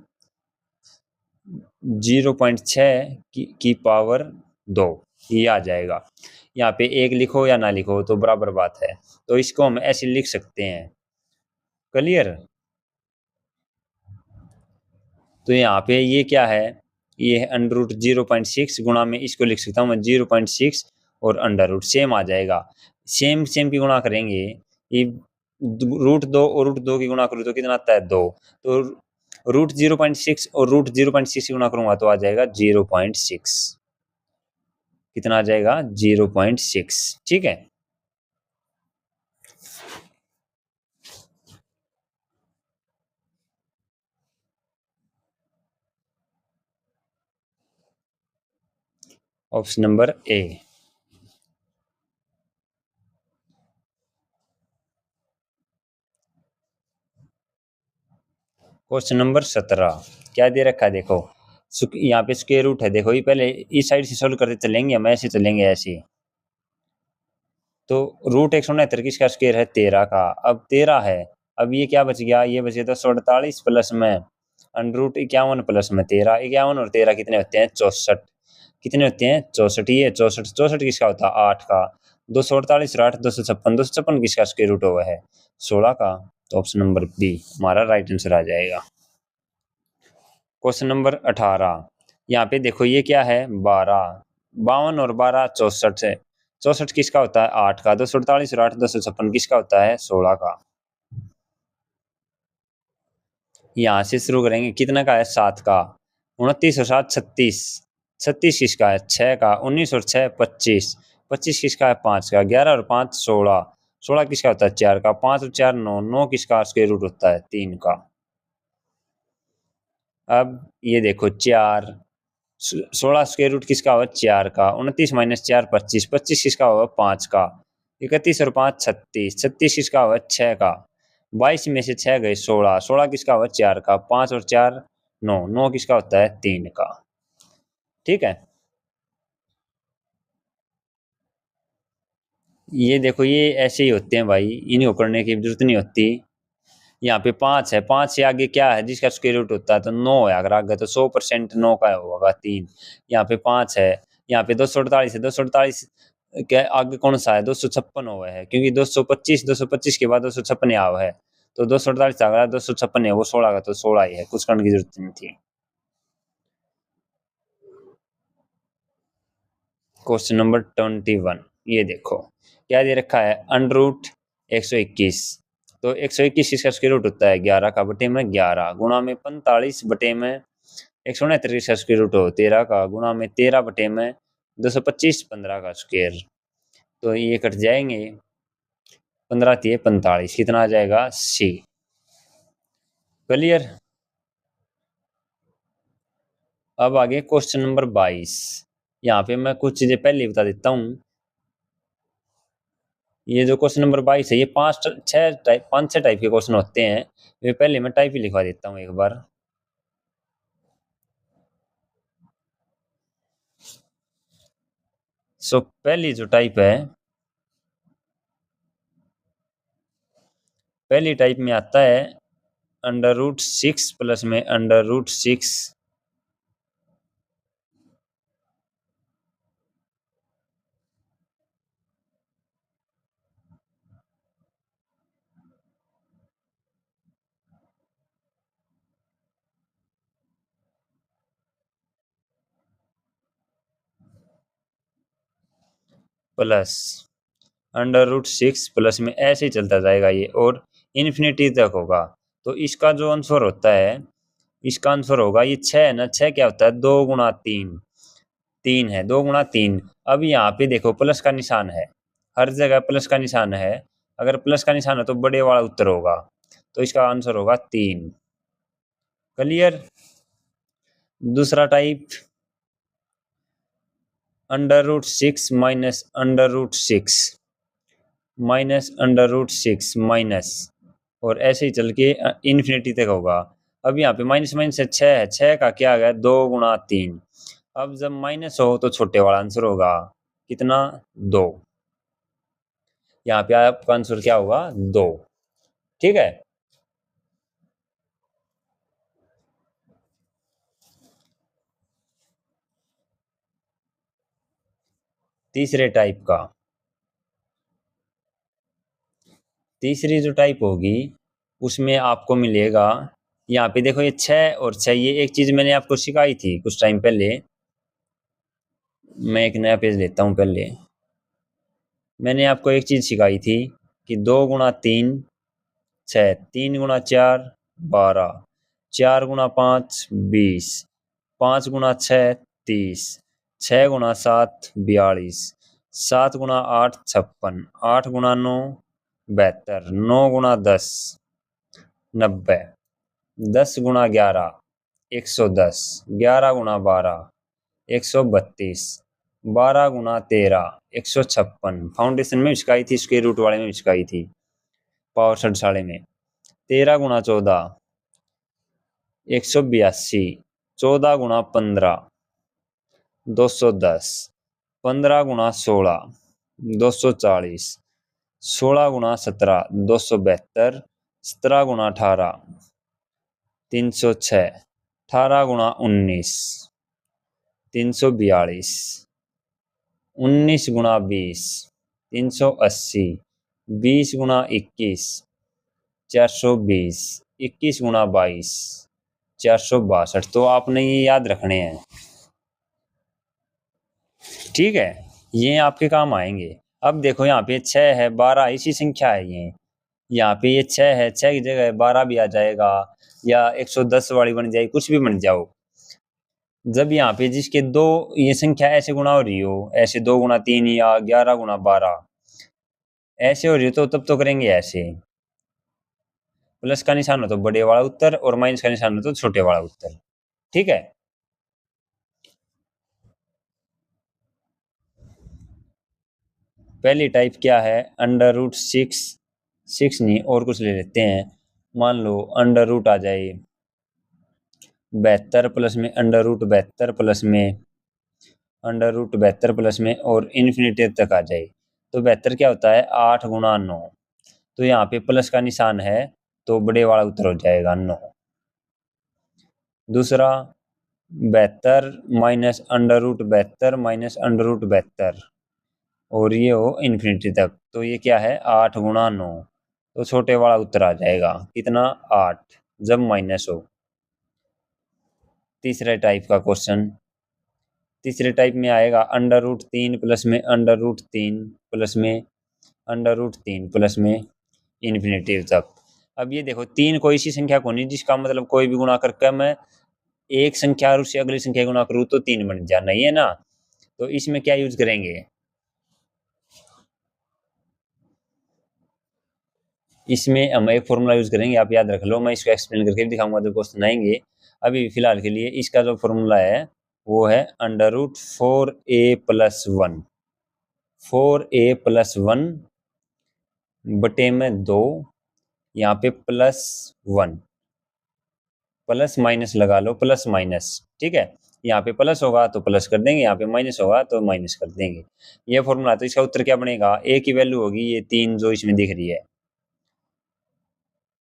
0.6 की पावर 2, ये आ जाएगा। यहाँ पे 1 लिखो या ना लिखो तो बराबर बात है, तो इसको हम ऐसे लिख सकते हैं। क्लियर। तो यहाँ पे ये क्या है, ये है अंडर रूट 0.6 गुणा में इसको लिख सकता हूँ मैं 0.6 और अंडर रूट सेम आ जाएगा। सेम सेम की गुणा करेंगे, ये √2 और √2 की गुणा करूँ तो कितना आता है 2, तो रूट 0.6 और रूट 0.6 की गुणा करूंगा तो आ जाएगा 0.6। कितना आ जाएगा 0.6, ठीक है। Option number A. Question number 17 क्या दे रखा है देखो, यहाँ पे स्क्वायर रूट है, देखो ये पहले इस साइड से सोल्व करते चलेंगे, हम ऐसे चलेंगे ऐसे। तो √169 किसका स्क्वायर है 13 का, अब 13 है। अब ये क्या बच गया, ये बच गया 248 प्लस में √51 प्लस में 13, 51 और 13 कितने होते हैं 64, कितने होते हैं 64, ये 64, 64 किसका होता है 8 का, 248 और 8 256, 256 किसका स्क्वायर रूट हुआ है 16 का। तो ऑप्शन नंबर बी हमारा राइट आंसर आ जाएगा। क्वेश्चन नंबर 18, यहाँ पे देखो ये क्या है 12, 52 और 12 64 है, 64 किसका होता है 8 का, 248 और 8 256 किसका होता है 16 का। यहाँ से शुरू करेंगे, कितना का है 7 का, 29 और 7 36, 36 किसका है 6 का, 19 और 6 25, 25 किसका है 5 का, 11 और 5 16, 16 किसका होता है 4 का, 5 और 4 9, 9 किसका स्क्वायर रूट होता है 3 का। अब ये देखो 4, 16 स्क्वायर रूट किसका होगा 4 का, 29 - 4 25, 25 किसका होगा 5 का, 31 और 5 36, 36 किसका होगा 6 का, 22 में से 6 गए 16, 16 किसका होगा 4 का, 5 और 4 9, 9 किसका होता है 3 का। ठीक है। ये देखो ये ऐसे ही होते हैं भाई, इन्हें करने की जरूरत नहीं होती। यहाँ पे 5 है, 5 से आगे क्या है जिसका स्क्वायर रूट होता है तो 9 है, अगर आगे तो 100% 9 का होगा 3। यहाँ पे 5 है, यहाँ पे 248 है, 248 के आगे कौन सा है 256 हुआ है, क्योंकि 225 के बाद 256 आया हुआ है, तो 248 अगर 256 है वो 16 का, तो 16 ही है, कुछ करने की जरूरत नहीं थी। क्वेश्चन नंबर 21, ये देखो क्या दे रखा है अंडर रूट 121, तो 121 इसका स्क्वायर रूट होता है 11 का बटे में 11 गुणा में 45 बटे में 169 इसका स्क्वायर रूट हो 13 का गुणा में 13 बटे में 225 15 का स्क्वायर, तो ये कट जाएंगे, 15 तिये 45, कितना आ जाएगा सी। क्लियर। अब आगे क्वेश्चन नंबर 22। यहाँ पे मैं कुछ चीजें पहले ही बता देता हूँ। ये जो क्वेश्चन नंबर 22 है, ये पांच छह टाइप के क्वेश्चन होते हैं। ये पहले मैं टाइप ही लिखवा देता हूँ एक बार। सो पहली जो टाइप है, पहली टाइप में आता है √6 प्लस में √6 प्लस √6 प्लस में ऐसे ही चलता जाएगा ये, और इन्फिनिटी तक होगा। तो इसका जो आंसर होता है, इसका आंसर होगा ये 6 है ना, 6 क्या होता है, 2 × 3, 3 है, 2 × 3। अब यहाँ पे देखो प्लस का निशान है, हर जगह प्लस का निशान है। अगर प्लस का निशान है तो बड़े वाला उत्तर होगा, तो इसका आंसर होगा 3। क्लियर। दूसरा टाइप √6 माइनस √6 माइनस √6 माइनस, और ऐसे ही चल के इन्फिनिटी तक होगा। अब यहाँ पे माइनस माइनस से 6 है, 6 का क्या आ गया, 2 × 3। अब जब माइनस हो तो छोटे वाला आंसर होगा कितना, 2। यहाँ पे आपका आंसर क्या होगा, 2। ठीक है। तीसरे टाइप का, तीसरी जो टाइप होगी उसमें आपको मिलेगा, यहाँ पे देखो ये 6 और 6, ये एक चीज मैंने आपको सिखाई थी कुछ टाइम पहले। मैं एक नया पेज लेता हूँ पहले। मैंने आपको एक चीज सिखाई थी कि 2 × 3 6, 3 × 4 12, 4 × 5 20, 5 × 6 30, 6 × 7 42, 7 × 8 56, 8 × 9 72, 9 × 10 90, 10 × 11 110, 11 × 12 132, 12 × 13 156। फाउंडेशन में सिखाई थी, स्क्वायर रूट वाले में सिखाई थी, पावर 67 में। 13 × 14 182, 14 × 15 210, 15 × 16 240, 16 × 17 272, 17 × 18 306, 18 × 19 342, 19 × 20 380, 20 × 21 420, 21 × 22 462। तो आपने ये याद रखने हैं, ठीक है, ये आपके काम आएंगे। अब देखो यहाँ पे 6 है, 12 इसी संख्या है ये। यहाँ पे ये 6 है, 6 की जगह 12 भी आ जाएगा, या 110 वाली बन जाएगी, कुछ भी बन जाओ। जब यहाँ पे जिसके दो ये संख्या ऐसे गुणा हो रही हो, ऐसे 2 × 3 या 11 × 12 ऐसे हो रही हो, तो तब तो करेंगे ऐसे। प्लस का निशान हो तो बड़े वाला उत्तर, और माइनस का निशान हो तो छोटे वाला उत्तर। ठीक है। पहली टाइप क्या है, √6, 6 नहीं और कुछ ले लेते हैं। मान लो अंडर रूट आ जाए 72 प्लस में, √72 प्लस में, √72 प्लस में, और इन्फिनिटी तक आ जाए। तो 72 क्या होता है, 8 × 9। तो यहाँ पे प्लस का निशान है, तो बड़े वाला उत्तर हो जाएगा 9। दूसरा 72 माइनस √72 माइनस √72, और ये हो इन्फिनिटी तक, तो ये क्या है, 8 × 9। तो छोटे वाला उत्तर आ जाएगा कितना, 8, जब माइनस हो। तीसरे टाइप का क्वेश्चन, तीसरे टाइप में आएगा √3 प्लस में, √3 प्लस में, √3 प्लस में, इन्फिनिटी तक। अब ये देखो 3 कोई सी संख्या को नहीं जिसका मतलब कोई भी गुणा करके मैं एक संख्या और उससे अगली संख्या गुणा करूँ तो 3 बन जाना, नहीं है ना। तो इसमें क्या यूज करेंगे, इसमें हम एक फॉर्मूला यूज करेंगे, आप याद रख लो, मैं इसको एक्सप्लेन करके दिखाऊंगा जब क्वेश्चन आएंगे। अभी फिलहाल के लिए इसका जो फॉर्मूला है वो है √4a+1। 4a+1 बटे में 2, यहाँ पे +1, प्लस माइनस लगा लो, प्लस माइनस। ठीक है, यहाँ पे प्लस होगा तो प्लस कर देंगे, यहाँ पे माइनस होगा तो माइनस कर देंगे। ये फॉर्मूला। तो इसका उत्तर क्या बनेगा, ए की वैल्यू होगी ये 3 जो इसमें दिख रही है।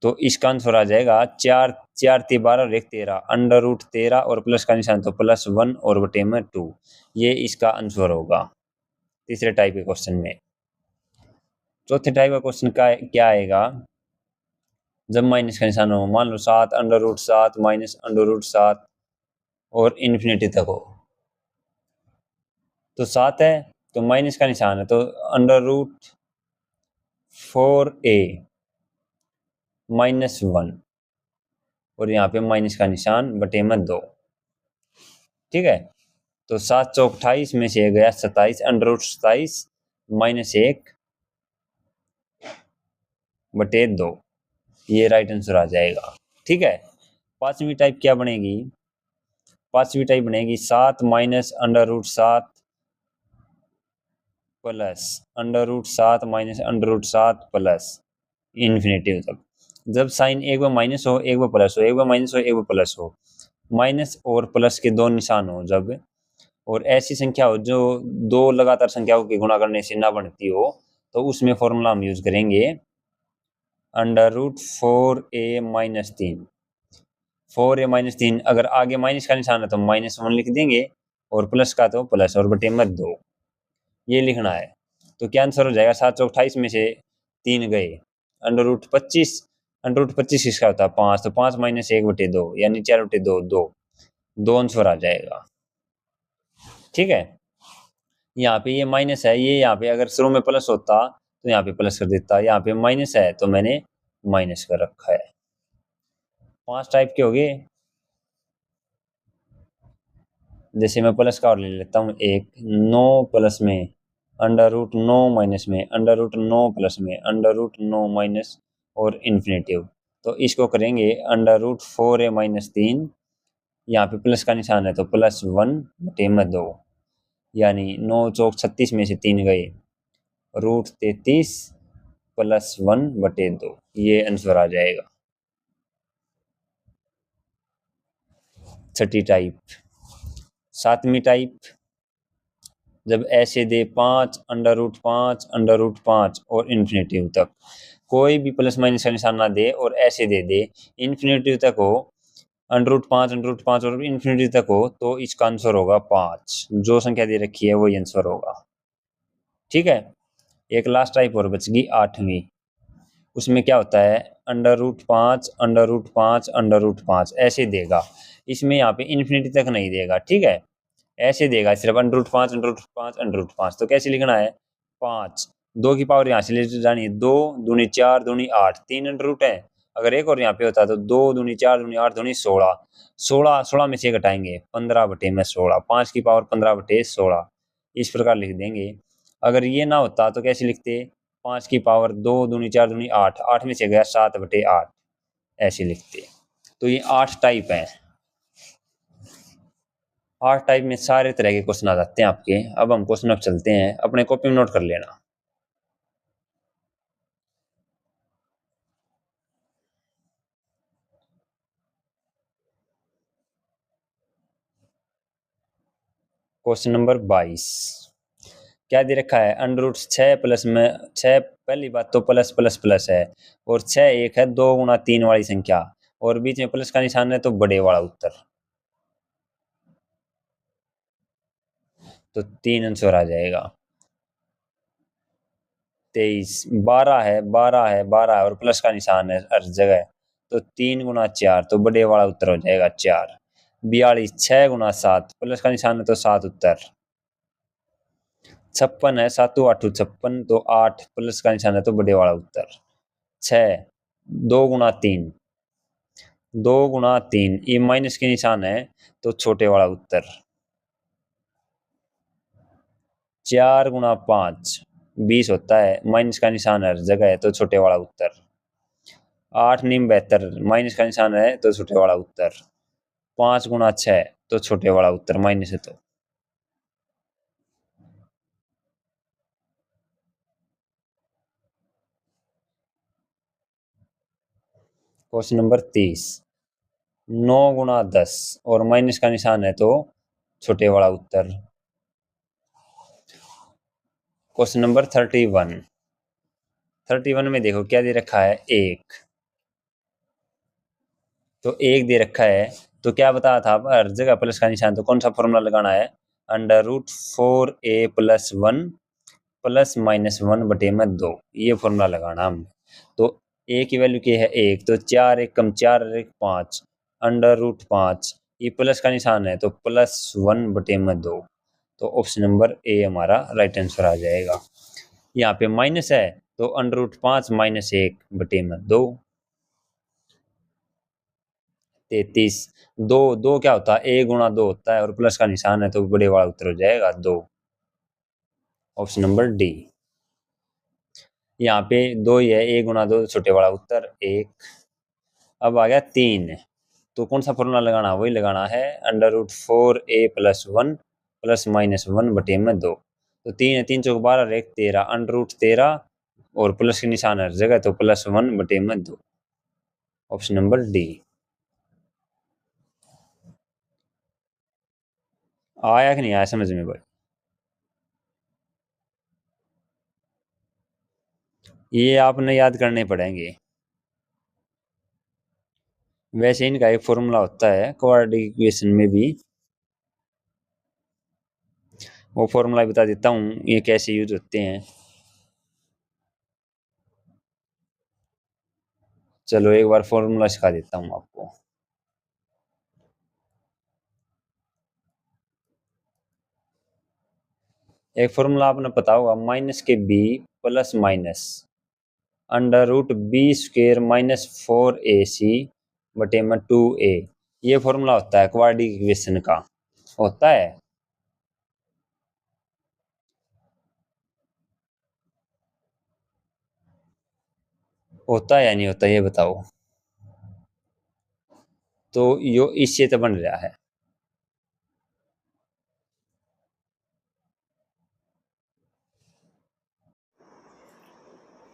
तो इसका आंसर आ जाएगा 4, 4 × 12 और 1 13, √13 और प्लस का निशान तो +1 और बटे में 2। ये इसका आंसर होगा तीसरे टाइप के क्वेश्चन में। चौथे टाइप का क्वेश्चन का क्या आएगा, जब माइनस का निशान हो, मान लो 7, √7 माइनस √7 और इन्फिनिटी तक हो। तो 7 है तो माइनस का निशान है तो √4a-1 और यहाँ पे माइनस का निशान बटे में 2। ठीक है, तो 7 चौक 28 में से गया 27, √27 -1 बटे 2। ये राइट आंसर आ जाएगा। ठीक है, पांचवी टाइप क्या बनेगी, पांचवी टाइप बनेगी 7 minus √7 plus √7 minus √7 plus infinity तक। जब साइन एक बार माइनस हो, एक बार प्लस हो, एक बार माइनस हो, एक बार प्लस हो, माइनस और प्लस के दो निशान हो जब, और ऐसी संख्या हो जो दो लगातार संख्याओं के गुणा करने से ना बनती हो, तो उसमें फॉर्मूला हम यूज करेंगे √4a-3। 4a-3, अगर आगे माइनस का निशान है तो -1 लिख देंगे और प्लस का तो प्लस और बटे में 2, ये लिखना है। तो क्या आंसर हो जाएगा, 7 चौक 28 में से 3 गए, √25, √25 किसका होता है 5, तो 5 - 1 बटे 2 यानी 4 बटे 2, 2 आंसर आ जाएगा। ठीक है, यहाँ पे ये माइनस है, ये यहाँ पे अगर शुरू में प्लस होता तो यहाँ पे प्लस कर देता, यहाँ पे माइनस है तो मैंने माइनस कर रखा है। 5 टाइप के हो गए। जैसे मैं प्लस का और ले लेता हूँ, एक 9 प्लस में, √9 माइनस में, √9 प्लस में, √9 माइनस और इन्फिनेटिव। तो इसको करेंगे √4a-3, यहाँ पे प्लस का निशान है तो +1 बटे में 2, यानी 9 चौक 36 में से 3 गए, √33 +1 बटे 2, ये आंसर आ जाएगा। छठी टाइप, सातवीं टाइप, जब ऐसे दे 5, √5, √5 और इन्फिनेटिव तक, कोई भी प्लस माइनस का निशान ना दे और ऐसे दे दे इन्फिनेटिव तक हो, √5, √5 और इन्फिनिटी तक हो, तो इसका आंसर होगा 5। जो संख्या दे रखी है वही आंसर होगा। ठीक है, एक लास्ट टाइप और बच गई, आठवीं। उसमें क्या होता है, √5, √5, √5 ऐसे देगा, इसमें यहाँ पे इन्फिनिटी तक नहीं देगा। ठीक है, ऐसे देगा सिर्फ √5, √5, √5। तो कैसे लिखना है, 5, 2 की पावर यहाँ से ले जानी है, 2 दूनी 4 दूनी 8, 3 अंडर है। अगर एक और यहाँ पे होता तो 2 दूनी 4 दूनी 8 दूनी 16, 16 में से घटाएंगे 15 बटे में 16, 5 की पावर 15 बटे 16, इस प्रकार लिख देंगे। अगर ये ना होता तो कैसे लिखते, 5 की पावर 2 दूनी 4 दूनी 8, 8 में से गया 7 बटे 8, ऐसे लिखते। तो ये 8 टाइप हैं। 8 टाइप में सारे तरह के क्वेश्चन आ जाते हैं आपके। अब हम क्वेश्चन अब चलते हैं, अपने कॉपी में नोट कर लेना। क्वेश्चन नंबर 22 क्या दे रखा है, √6 प्लस में 6, पहली बात तो प्लस प्लस प्लस है और 6 एक है 2 × 3 वाली संख्या, और बीच में प्लस का निशान है तो बड़े वाला उत्तर, तो 3 आंसर आ जाएगा। 23, 12 है, 12 है, 12 है और प्लस का निशान है हर जगह, तो 3 × 4, तो बड़े वाला उत्तर हो जाएगा 4। 42, 6 × 7, प्लस का निशान है तो 7 उत्तर। 56 है, 7 8 56, तो 8, प्लस का निशान है तो बड़े वाला उत्तर। 6, 2 × 3, 2 × 3, ये माइनस के निशान है तो छोटे वाला उत्तर। 4 × 5, 20 होता है, माइनस का निशान हर जगह है तो छोटे वाला उत्तर। 8 × 9 72, माइनस का निशान है तो छोटे वाला उत्तर। 5 गुणा 6 तो छोटे वाला उत्तर माइनस है। तो क्वेश्चन नंबर 30, 9 गुणा 10 और माइनस का निशान है तो छोटे वाला उत्तर। क्वेश्चन नंबर 31 में देखो क्या दे रखा है, एक। तो एक दे रखा है, तो क्या बताया था, हर जगह प्लस का निशान, तो कौन सा फॉर्मूला लगाना है, √4a+1 प्लस माइनस 1/2, ये फॉर्मूला लगाना हमने। तो ए की वैल्यू क्या है, एक, तो 4 एक कम 4 और 1 5, √5, ये प्लस का निशान है तो +1/2। तो ऑप्शन नंबर ए हमारा राइट आंसर आ जाएगा। यहाँ पे माइनस है तो √5 माइनस 1/2। 33, दो दो क्या होता है, ए गुणा 2 होता है और प्लस का निशान है तो बड़े वाला उत्तर हो जाएगा 2, ऑप्शन नंबर डी। यहाँ पे 2 ही है, ए गुणा 2 छोटे वाला उत्तर 1। अब आ गया 3, तो कौन सा फॉर्मूला लगाना, वही लगाना है, √4a+1 प्लस माइनस 1/2। तो 3 है, 3 चौक 12 और 1 13, √13 और प्लस के निशान हर जगह तो +1/2, ऑप्शन नंबर डी। आया कि नहीं आया समझ में भाई? ये आपने याद करने पड़ेंगे। वैसे इनका एक फॉर्मूला होता है क्वाड्रेटिक इक्वेशन में भी, वो फॉर्मूला बता देता हूँ ये कैसे यूज होते हैं। चलो एक बार फॉर्मूला सिखा देता हूँ आपको। एक फॉर्मूला आपने पता होगा, माइनस के B plus minus √b² -4ac/2a, ये फॉर्मूला होता है क्वाड्रेटिक इक्वेशन का, होता है। होता है या नहीं होता ये बताओ। तो यो इससे तो बन रहा है।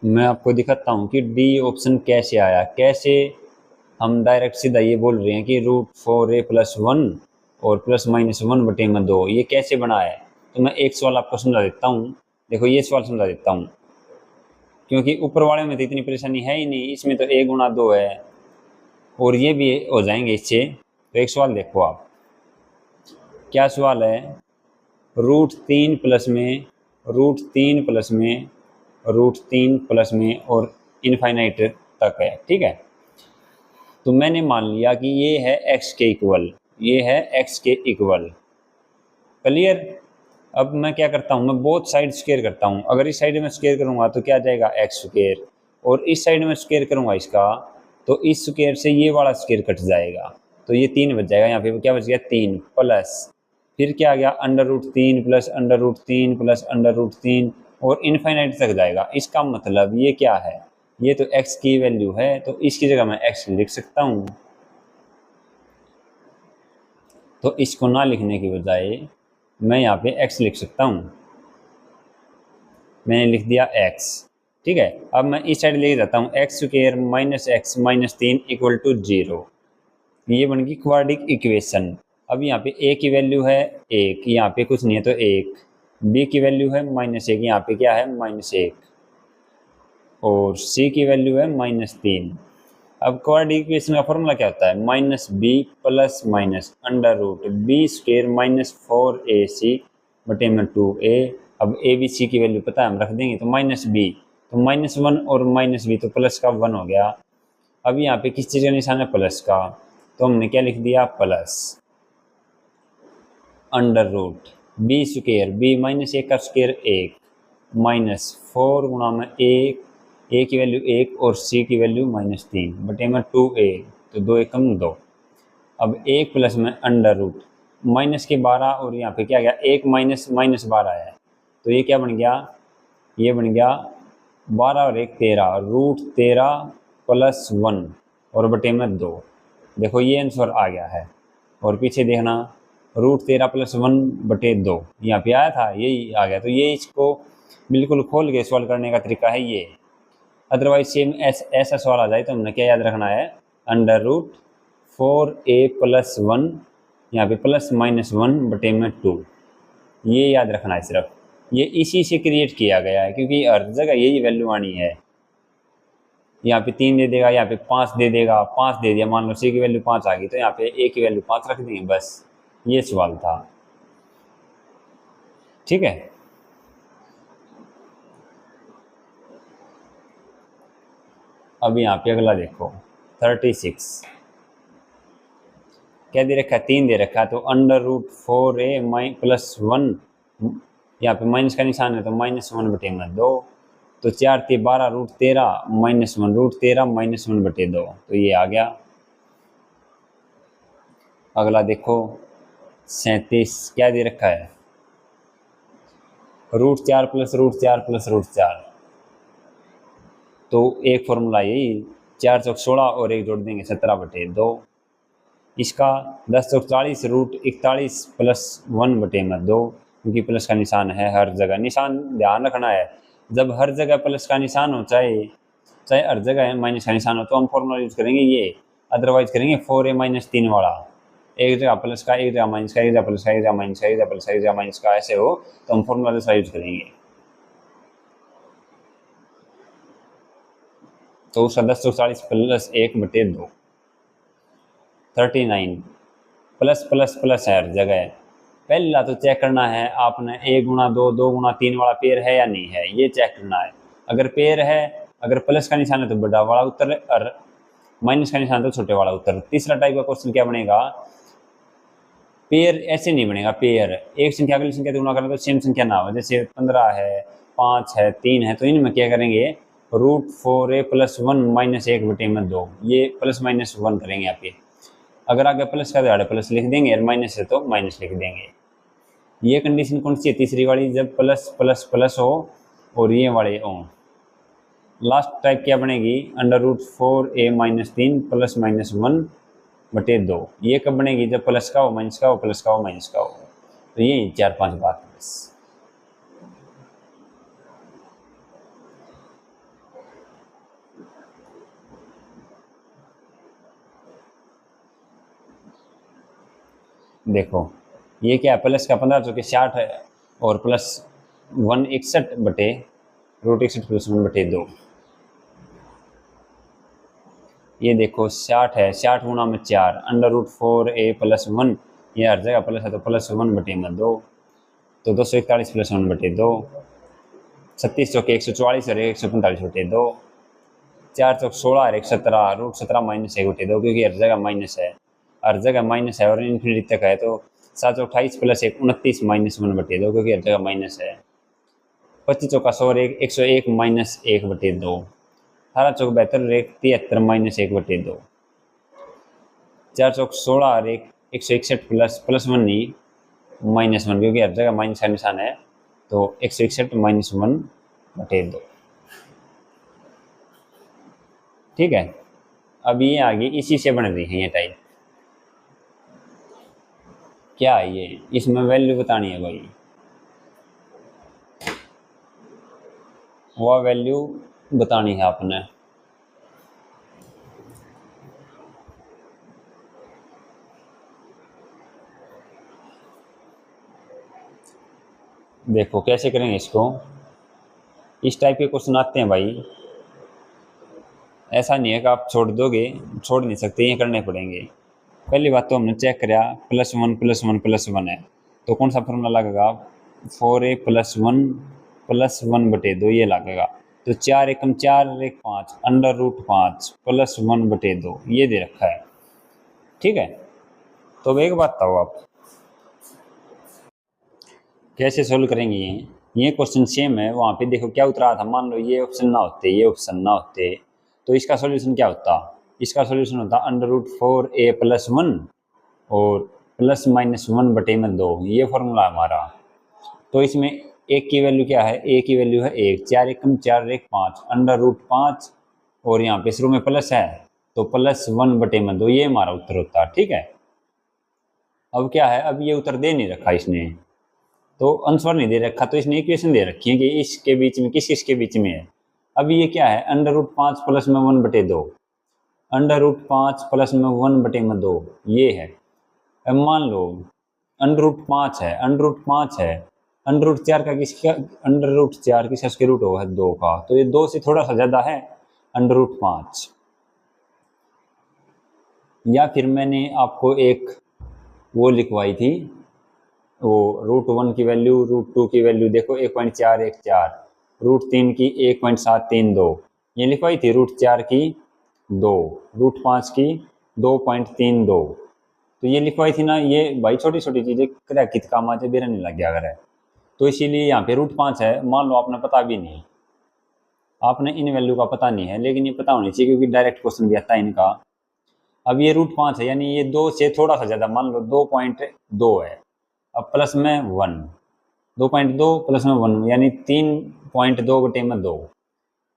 मैं आपको दिखाता हूँ कि डी ऑप्शन कैसे आया, कैसे हम डायरेक्ट सीधा ये बोल रहे हैं कि √4a+1 और प्लस माइनस 1/2 ये कैसे बना है। तो मैं एक सवाल आपको समझा देता हूँ, देखो ये सवाल समझा देता हूँ, क्योंकि ऊपर वाले में तो इतनी परेशानी है ही नहीं, इसमें तो a गुणा 2 है और ये भी हो जाएंगे इससे। तो एक सवाल देखो आप, क्या सवाल है, √3 प्लस में √3 प्लस में √3 प्लस में और इनफाइनाइट तक है, ठीक है। तो मैंने मान लिया कि ये है x के इक्वल, ये है x के इक्वल, क्लियर। अब मैं क्या करता हूँ, मैं बोथ साइड स्क्वायर करता हूँ। अगर इस साइड में स्क्वायर करूँगा तो क्या जाएगा x², और इस साइड में स्क्वायर करूँगा इसका तो इस स्क्वायर से ये वाला स्क्वायर कट जाएगा, तो ये 3 बच जाएगा। यहाँ पे क्या बच गया, 3 प्लस फिर क्या आ गया, √3 प्लस √3 प्लस √3 और इनफाइनाइट तक जाएगा। इसका मतलब ये क्या है, ये तो x की वैल्यू है, तो इसकी जगह मैं x लिख सकता हूँ। तो इसको ना लिखने की बजाय मैं यहाँ पे x लिख सकता हूँ, मैंने लिख दिया x, ठीक है। अब मैं इस साइड लेके जाता हूँ, x² - x - 3 = 0, ये बन गई क्वाड्रेटिक इक्वेशन। अब यहाँ पे a की वैल्यू है 1, यहाँ पे कुछ नहीं है तो 1, b की वैल्यू है -1, यहाँ पे क्या है -1, और c की वैल्यू है -3। अब क्वाड्रेटिक इक्वेशन का फॉर्मूला क्या होता है, -b plus minus √b² -4ac/2a। अब a b c की वैल्यू पता है, हम रख देंगे, तो -b तो -1 और -b तो प्लस का 1 हो गया। अब यहाँ पे किस चीज़ का निशान है, प्लस का, तो हमने क्या लिख दिया, प्लस √b², b -1 का स्क्वायर 1 -4 गुणा में 1, a की वैल्यू 1 और c की वैल्यू -3/2a, तो 2 एकम 2। अब 1 प्लस में अंडर रूट माइनस के 12 और यहाँ पे क्या गया, 1 माइनस -12 है, तो ये क्या बन गया, ये बन गया 12 और 1 13, √13 + 1 और बटे में 2। देखो ये आंसर आ गया है। और पीछे देखना √13+1/2 यहाँ पे आया था, यही आ गया। तो ये इसको बिल्कुल खोल के सॉल्व करने का तरीका है ये। अदरवाइज सेम ऐसा सवाल आ जाए तो हमने क्या याद रखना है, √4a+1 यहाँ पे +-1/2 ये याद रखना है सिर्फ। ये इसी से क्रिएट किया गया है क्योंकि हर जगह यही वैल्यू आनी है। यहाँ पे 3 दे देगा, यहाँ पे 5 दे देगा, 5 दे दिया, मान लो c की वैल्यू 5 आ गई तो यहाँ पे a की वैल्यू 5 रख देंगे, बस ये सवाल था। ठीक है, अब यहाँ पे अगला देखो 36 क्या दे रखा है, 3 दे रखा है। तो √4a+1 यहाँ पे माइनस का निशान है तो -1/2, तो 4 × 12 √13 -1 √13 -1/2, तो ये आ गया। अगला देखो 37 क्या दे रखा है, √4 + √4 + √4, तो एक फॉर्मूला यही 4 चौक 16 और एक जोड़ देंगे 17/2। इसका 10 चौक 40 √41 + 1/2, क्योंकि प्लस का निशान है हर जगह। निशान ध्यान रखना है, जब हर जगह प्लस का निशान हो, चाहे हर जगह माइनस का निशान हो, तो हम फॉर्मूला यूज करेंगे ये, अदरवाइज करेंगे 4a-3 वाला। एक जगह प्लस का, एक जगह माइनस का, एक जगह प्लस का, एक जगह माइनस का, एक जगह प्लस का, एक जगह माइनस का, ऐसे हो तो हम फॉर्मूला जैसा यूज करेंगे। तो उसका 10 चौक 40 + 1/2 39 प्लस प्लस प्लस है हर जगह। पहला तो चेक करना है आपने 1 × 2 2 × 3 वाला पेयर है या नहीं है, ये चेक करना है। अगर पेयर है, अगर प्लस का निशान है तो बड़ा वाला उत्तर और माइनस का निशान तो छोटे वाला उत्तर। तीसरा टाइप का क्वेश्चन क्या बनेगा, पेयर ऐसे नहीं बनेगा। पेयर एक संख्या अगली संख्या से गुणा करना तो सेम संख्या ना हो, जैसे 15 है, 5 है, 3 है, तो इनमें क्या करेंगे, √4a+1 -1/2, ये +-1 करेंगे यहाँ पे। अगर आगे प्लस का तो प्लस लिख देंगे और माइनस है तो माइनस लिख देंगे। ये कंडीशन कौन सी है, तीसरी वाली, जब प्लस प्लस प्लस हो और ये वाले हो। लास्ट टाइप क्या बनेगी, √4a-3 +-1/2, ये कब बनेगी, जब प्लस का हो, माइनस का हो, प्लस का हो, माइनस का हो। तो ये 4-5 बात है बस। देखो ये क्या है, प्लस का 15 चौके 60 है और +1 61/√61 + 1/2। ये देखो 60 है, 60 गुणा में 4, √4a+1, ये हर जगह प्लस है तो +1/2, तो 241 + 1/2, 36 चौके 144 और 145/2, 4 चौक 16 और 117, √17 -1/2, क्योंकि हर जगह माइनस है, हर जगह माइनस है और इन्फिनिटी तक है, तो 7 चौक 28 + 1 29 -1/2, क्योंकि हर जगह माइनस है। 25 चौका 100 और 101 -1/2, 18 चौक 72 और 173 -1/2, 4 चौक 16 और 161 +1 नहीं -1, क्योंकि हर जगह माइनस का निशान है, तो 161 -1/2। ठीक है, अब ये आगे इसी से बन रही है ये टाइप। क्या है ये, इसमें वैल्यू बतानी है भाई, वह वैल्यू बतानी है आपने। देखो कैसे करेंगे इसको, इस टाइप के क्वेश्चन आते हैं भाई, ऐसा नहीं है कि आप छोड़ दोगे, छोड़ नहीं सकते, ये करने पड़ेंगे। पहली बात तो हमने चेक करा +1 +1 +1 है, तो कौन सा फॉर्मूला लगेगा, 4a+1 +1/2 ये लगेगा। तो 4 एकम 4 1 5 √5 +1/2 ये दे रखा है। ठीक है, तो अब एक बात बताओ आप कैसे सोल्व करेंगे ये क्वेश्चन सेम है, वहाँ पे देखो क्या उतरा था, मान लो ये ऑप्शन ना होते, ये ऑप्शन ना होते, तो इसका सॉल्यूशन क्या होता, इसका सॉल्यूशन होता √4a+1 और +-1/2, ये फॉर्मूला हमारा। तो इसमें एक की वैल्यू क्या है, ए की वैल्यू है 1, 4 एकम 4 1 5 √5 और यहाँ पे शुरू में प्लस है तो +1/2, ये हमारा उत्तर होता है। ठीक है, अब क्या है, अब ये उत्तर दे नहीं रखा इसने, तो आंसर नहीं दे रखा, तो इसने इक्वेशन दे रखी है कि इसके बीच में किस किसके बीच में है। अब ये क्या है, √5 प्लस में 1/2, √5 प्लस में 1/2 ये है। अब मान लो √5 है, √5 है, √4 का किसका, √4 किसका स्क्वायर रूट हो है 2 का, तो ये 2 से थोड़ा सा ज़्यादा है √5। या फिर मैंने आपको एक वो लिखवाई थी, वो √1 की वैल्यू, √2 की वैल्यू देखो 1.414, √3 की 1.732, ये लिखवाई थी, √4 की 2, √5 की 2.32, तो ये लिखवाई थी ना। ये भाई छोटी छोटी चीज़ें क्या कित काम आते बेरा नहीं लग गया अगर है, तो इसीलिए यहाँ पे √5 है। मान लो आपने पता भी नहीं, आपने इन वैल्यू का पता नहीं है, लेकिन ये पता होनी चाहिए क्योंकि डायरेक्ट क्वेश्चन भी आता है इनका। अब ये √5 है, यानी ये 2 से थोड़ा सा ज़्यादा, मान लो 2.2 है, अब प्लस में 1, 2.2 प्लस में 1 यानी 3.2/2,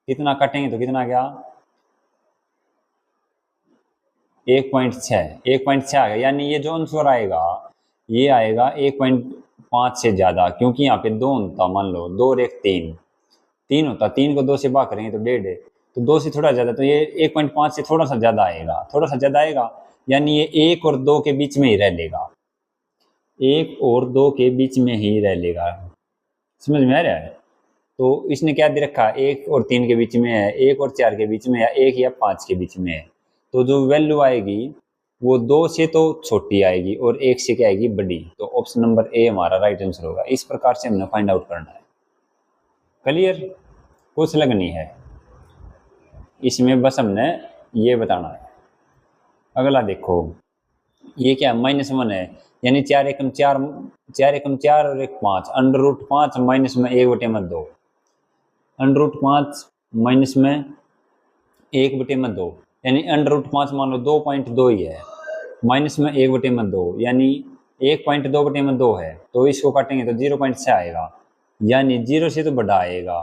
कितना काटेंगे तो कितना गया 1.6, 1.6 आ गया। यानी ये जो आंसर आएगा ये आएगा 1.5 से ज़्यादा, क्योंकि यहाँ पे 2 होता, मान लो 2 और 1 3, 3 होता, 3 को 2 से भाग करेंगे तो 1.5 है, तो 2 से थोड़ा ज़्यादा, तो ये 1.5 से थोड़ा सा ज़्यादा आएगा, थोड़ा सा ज़्यादा आएगा, यानी ये 1 और 2 के बीच में ही रह लेगा, 1 और 2 के बीच में ही रह लेगा। समझ में आ रहा है? तो इसने क्या दे रखा है, 1 और 3 के बीच में है, 1 और 4 के बीच में है, 1 या 5 के बीच में है, तो जो वैल्यू आएगी वो 2 से तो छोटी आएगी और 1 से क्या आएगी, बड़ी। तो ऑप्शन नंबर ए हमारा राइट आंसर होगा। इस प्रकार से हमने फाइंड आउट करना है। क्लियर? कुछ लगनी है इसमें, बस हमने ये बताना है। अगला देखो, ये क्या -1 है, यानी 4 एकम 4, 4 एकम 4 और 1 5, √5 माइनस में 1/2, √5 माइनस में 1/2, यानी √5 मान लो 2.2 ही है, माइनस में 1/2 यानी 1.2/2 है, तो इसको काटेंगे तो 0.6 आएगा, यानी 0 से तो बड़ा आएगा,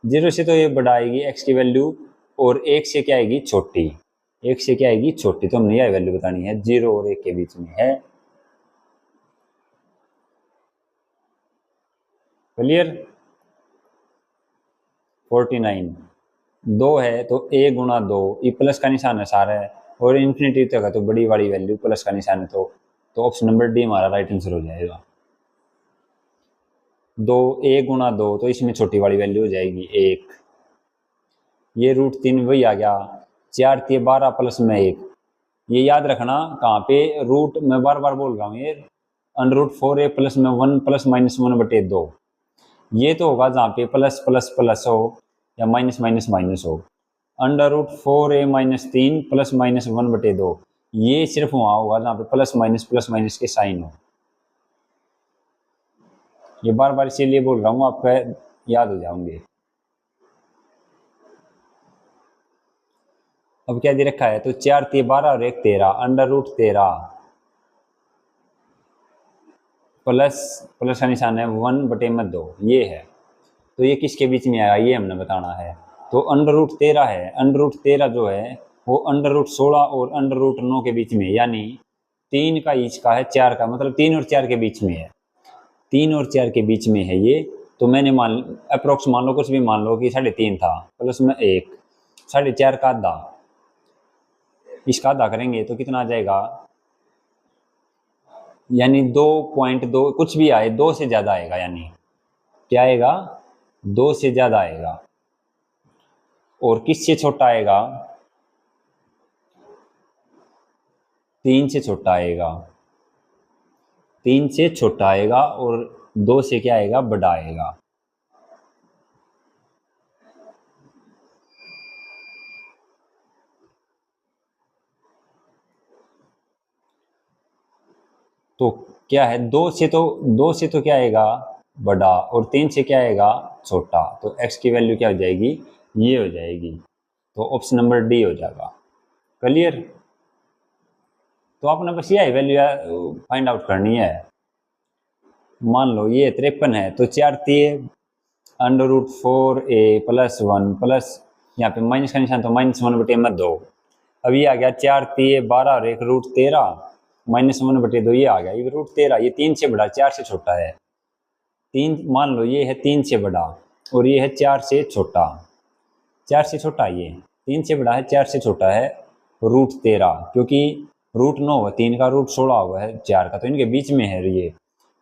0 से तो ये बड़ा आएगी x की वैल्यू, और 1 से क्या आएगी, छोटी, 1 से क्या आएगी, छोटी। तो हमने यह वैल्यू बतानी है, 0 और 1 के बीच में है। क्लियर? 49, 2 है तो a गुणा 2, ये प्लस का निशान है सारा है, और इन्फिनिटी तक है तो बड़ी वाली वैल्यू प्लस का निशान है, तो ऑप्शन नंबर डी हमारा राइट आंसर हो जाएगा। 2 a गुणा 2, तो इसमें छोटी वाली वैल्यू हो जाएगी 1, ये √3 वही आ गया, 4 3 12 प्लस में 1, ये याद रखना कहाँ पे, रूट मैं बार बार बोल रहा हूँ, ये √4a प्लस में 1 प्लस माइनस 1/2, ये तो होगा जहाँ पे प्लस प्लस प्लस हो या माइनस माइनस माइनस हो। √4a माइनस 3 प्लस माइनस 1/2, ये सिर्फ वहाँ होगा जहाँ पे प्लस माइनस के साइन हो। ये बार बार इसीलिए बोल रहा हूँ, आपका याद हो जाओगे। अब क्या दे रखा है, तो 4 3 12 और 1 13, √13 प्लस प्लस का निशान है 1/2, ये है, तो ये किसके बीच में आएगा, ये हमने बताना है। तो √13 है, √13 जो है वो √16 और √9 के बीच में, यानी 3 का ईच का है 4 का, मतलब 3 और 4 के बीच में है, 3 और 4 के बीच में है ये। तो मैंने मान अप्रोक्स मान लो, कुछ भी मान लो कि 3.5 था, प्लस में 1, 4.5 का आधा, इसका आधा करेंगे तो कितना आ जाएगा, यानी 2.2, कुछ भी आए 2 से ज़्यादा आएगा, यानी क्या आएगा, 2 से ज़्यादा आएगा। और किससे छोटा आएगा, 3 से छोटा आएगा, 3 से छोटा आएगा, और 2 से क्या आएगा, बड़ा आएगा। तो क्या है, 2 से तो क्या आएगा, बड़ा, और 3 से क्या आएगा, छोटा, तो x की वैल्यू क्या हो जाएगी, ये हो जाएगी। तो ऑप्शन नंबर डी हो जाएगा। क्लियर? तो आपने बस ये वैल्यू फाइंड आउट करनी है। मान लो ये 53 है, तो 4 3 √4a प्लस 1 प्लस, यहाँ पे माइनस का निशान तो -1/2। अब ये आ गया 4 3 12 और 1 √13, -1/2 ये आ गया। ये √13 ये 3 से बड़ा 4 से छोटा है। 3 मान लो ये है 3 से बड़ा और ये है 4 से छोटा। 4 से छोटा ये 3 से बड़ा है 4 से छोटा है √13, क्योंकि √9 है 3 का, √16 हुआ है 4 का, तो इनके बीच में है ये।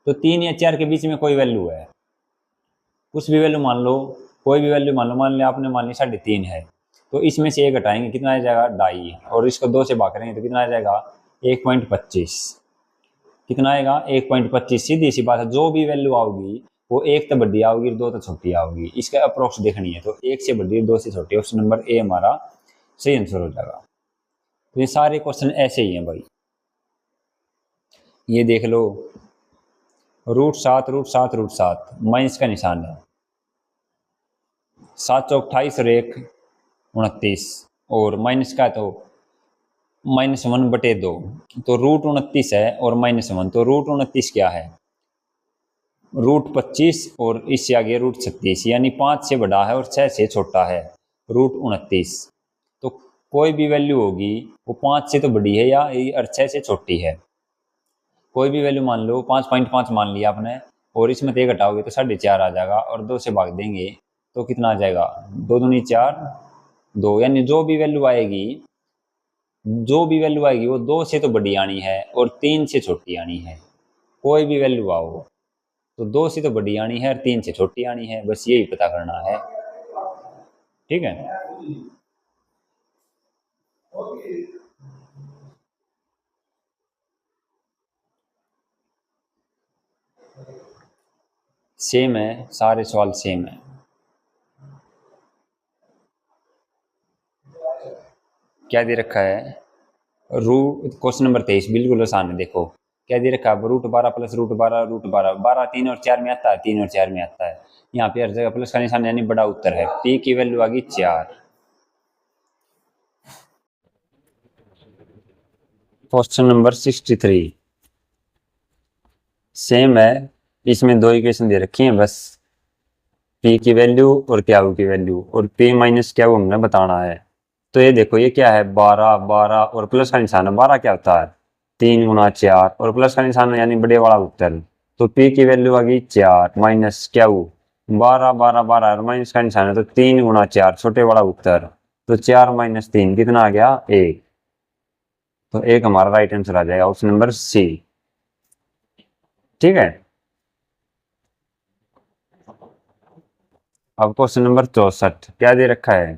तो 3 या 4 के बीच में कोई वैल्यू है, कुछ भी वैल्यू मान लो, कोई भी वैल्यू मान लो। मान लिया आपने, मान ली 3.5 है, तो इसमें से 1 घटाएंगे कितना आ जाएगा 2.5, और इसको 2 से भाग करेंगे तो कितना आ जाएगा 1.25। कितना आएगा 1.25। सीधी सी बात है, जो भी वैल्यू आओगी वो 1 तो बड़ी आओगी, 2 तो छोटी आओगी। इसका अप्रोक्स देखनी है तो 1 से बड़ी 2 से छोटी। ऑप्शन नंबर ए हमारा सही आंसर हो जाएगा। तो ये सारे क्वेश्चन ऐसे ही हैं भाई। ये देख लो, √7 √7 √7 माइनस का निशान है, 7 चौक 28 और 1 29, और माइनस का है तो -1/2। तो √29 है और -1, तो √29 क्या है √25, और इससे आगे √36, यानी 5 से बड़ा है और 6 से छोटा है √29। तो कोई भी वैल्यू होगी वो 5 से तो बड़ी है या 6 से छोटी है। कोई भी वैल्यू मान लो, 5.5 मान लिया आपने, और इसमें 1 घटाओगे तो 4.5 आ जाएगा, और 2 से भाग देंगे तो कितना आ जाएगा 2 दूनी 4 2, यानी जो भी वैल्यू आएगी, जो भी वैल्यू आएगी वो 2 से तो बड़ी आनी है और 3 से छोटी आनी है। कोई भी वैल्यू आओ तो 2 से तो बड़ी आनी है और 3 से छोटी आनी है, बस यही पता करना है। ठीक है, सेम है, सारे सवाल सेम है। क्या दे रखा है क्वेश्चन नंबर 23 बिल्कुल आसान है। देखो क्या दे रखा है, √12 + √12 √12, 12 3 और 4 में आता है, 3 और 4 में आता है। यहाँ पे हर जगह प्लस का निशान, यानी बड़ा उत्तर है। पी की वैल्यू आ गई 4। क्वेश्चन नंबर 63 सेम है, इसमें 2 इक्वेशन दे रखी हैं बस, पी की वैल्यू और क्यू की वैल्यू, और पी माइनस क्यू हमने बताना है। तो ये देखो ये क्या है 12 12 और प्लस का निशान है। 12 क्या होता है 3 × 4, और प्लस का निशान है यानी बड़े वाला उत्तर। तो पी की वैल्यू आ गई 4 माइनस क्यू 12 12 12 और माइनस का निशान है तो 3 × 4 छोटे वाला उत्तर। तो 4 - 3 कितना आ गया 1। तो एक हमारा राइट आंसर आ जाएगा, ऑप्शन नंबर सी। ठीक है, अब क्वेश्चन नंबर 64 क्या दे रखा है,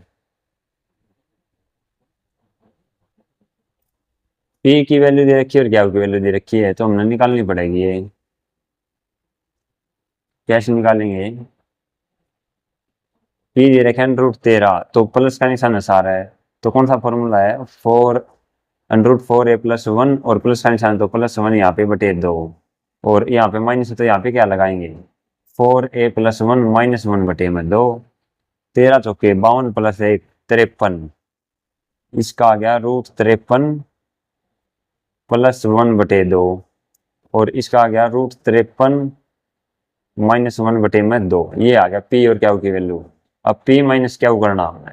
पी की वैल्यू दे रखी है और क्या की वैल्यू दे रखी है, तो हमने निकालनी पड़ेगी ये। कैसे निकालेंगे, पी दे रखे हैं √13, तो प्लस का निशान सारा है, तो कौन सा फॉर्मूला है 4√4a+1, और प्लस का निशान तो +1 यहाँ पे बटे 2, और यहाँ पे माइनस है तो यहाँ पे क्या लगाएंगे 4a+1 -1 बटे में 2। 13 चौके 52 + 1 53, इसका आ गया √53 +1 बटे 2, और इसका आ गया √53 -1 बटे में 2। ये आ गया पी और क्यू की वैल्यू। अब पी माइनस क्यू करना है,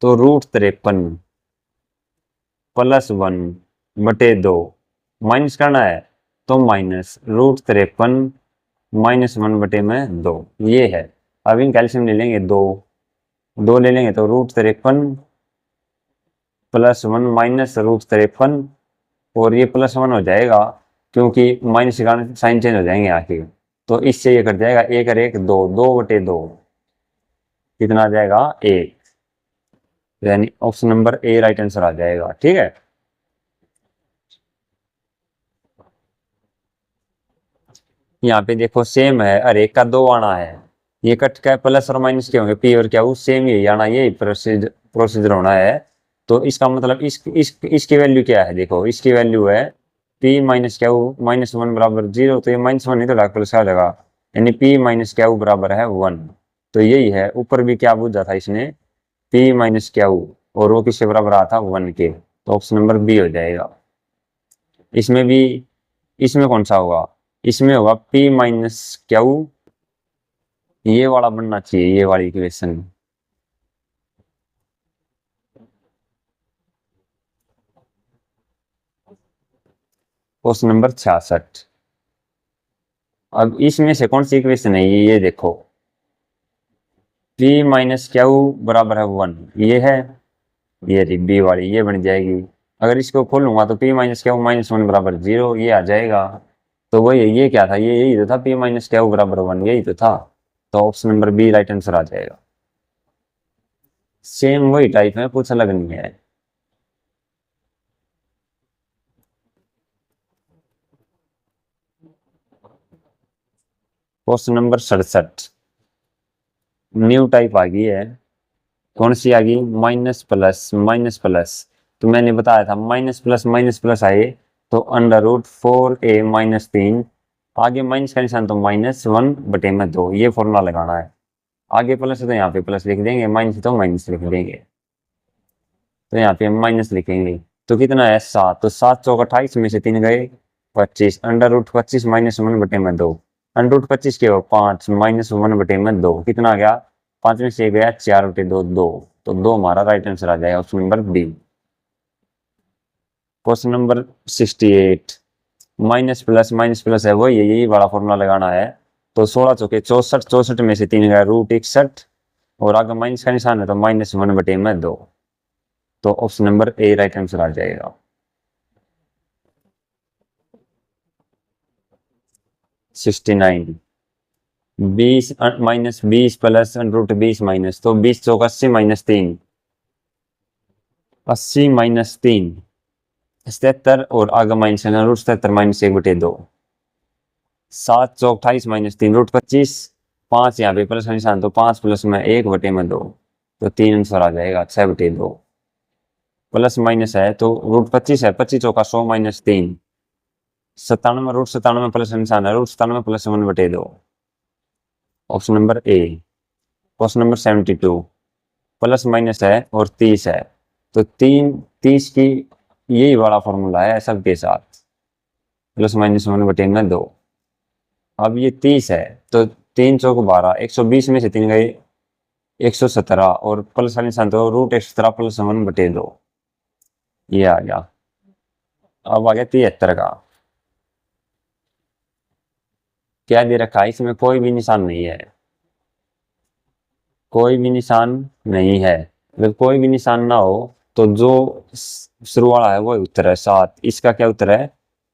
तो √53 +1 बटे 2 माइनस करना है, तो -√53 -1 बटे में 2 ये है। अब इन कैल्शियम ले लेंगे 2 2 ले लेंगे तो √53 +1 -√53, और ये +1 हो जाएगा क्योंकि माइनस के कारण साइन चेंज हो जाएंगे आखिर। तो इससे ये कट जाएगा 1 और 1 2, 2 बटे 2 कितना आ जाएगा 1, यानी option number A right answer आ जाएगा। ठीक है, यहाँ पे देखो सेम है, अरे एक का 2 आना है, ये कट का प्लस और माइनस के होंगे पी और क्या सेम यही आना, यही प्रोसीजर होना है। तो इसका मतलब इसकी वैल्यू क्या है, देखो इसकी वैल्यू है पी माइनस क्यू -1 बराबर 0, तो ये -1 नहीं तो डाक प्लस आ जाएगा, यानी पी माइनस क्यू बराबर है 1। तो यही है, ऊपर भी क्या पूछा था इसने पी माइनस क्यू, और वो किसके बराबर आ था 1 के, तो ऑप्शन नंबर बी हो जाएगा। इसमें भी, इसमें कौन सा होगा, इसमें होगा पी माइनस क्यू, ये वाला बनना चाहिए, ये वाली इक्वेशन। Question number 66। अब इसमें से कौन सी इक्वेशन है ये देखो, p माइनस क्यू बराबर है 1, ये है, ये रही बी वाली, ये बन जाएगी। अगर इसको खोलूंगा तो p माइनस क्यू माइनस 1 बराबर 0, ये आ जाएगा। तो वही ये क्या था, ये यही तो था, p माइनस क्यू बराबर 1, यही तो था। तो option number B right answer आ जाएगा। सेम वही टाइप है, कुछ अलग नहीं है। क्वेश्चन नंबर 67, न्यू टाइप आ गई है। कौन सी आ गई, माइनस प्लस माइनस प्लस। तो मैंने बताया था माइनस प्लस आए तो अंडर रूट 4a माइनस 3, आगे माइनस का निशान तो -1/2, ये फॉर्मूला लगाना है। आगे प्लस है तो यहाँ पे प्लस लिख देंगे, माइनस तो माइनस लिख देंगे। तो यहाँ पे हम माइनस लिखेंगे। तो कितना है 7, तो 7 चौक 28 में से 3 गए 25, अंडर रूट 25 -1/2, अंडर रूट 25 के हो 5 -1/2, कितना आ गया, 5 में से गया 4/2, 2। तो 2 हमारा राइट आंसर आ जाएगा, option number B. Question number 68, minus plus है वही, यही वाला फॉर्मूला लगाना है। तो 16 चौके 64, 64 में से 3 गया √61, और आगे माइनस का निशान है तो -1/2। तो option number A right answer आ जाएगा। 69, 20 माइनस 20 प्लस √20 माइनस, तो 20 चौक 80 माइनस 3, 80 माइनस 3 77, और आगे माइनस है √77 माइनस 1/2, 7 चौक 28 माइनस 3 √25, 5 यहाँ पे प्लस का निशान तो 5 प्लस में 1/2, तो 3 आंसर आ जाएगा 6/2। प्लस माइनस है तो √25 है, 25 चौका 100 माइनस 3, 97 √97 प्लस का निशान है √97 plus 1/2, option number A. Question number 72, plus minus है और 30 है, तो 30 की यही बड़ा फॉर्मूला है सबके साथ, प्लस माइनस 1/2। अब ये 30 है तो 3 चौक 12, 120 में से 3 गए 117, और प्लस का निशान तो √117 प्लस 1/2, ये आ गया। अब आ गया 73 का। क्या दे रखा है, इसमें कोई भी निशान नहीं है, कोई भी निशान नहीं है। अगर कोई भी निशान ना हो तो जो शुरू वाला है वो उत्तर है 7, इसका क्या उत्तर है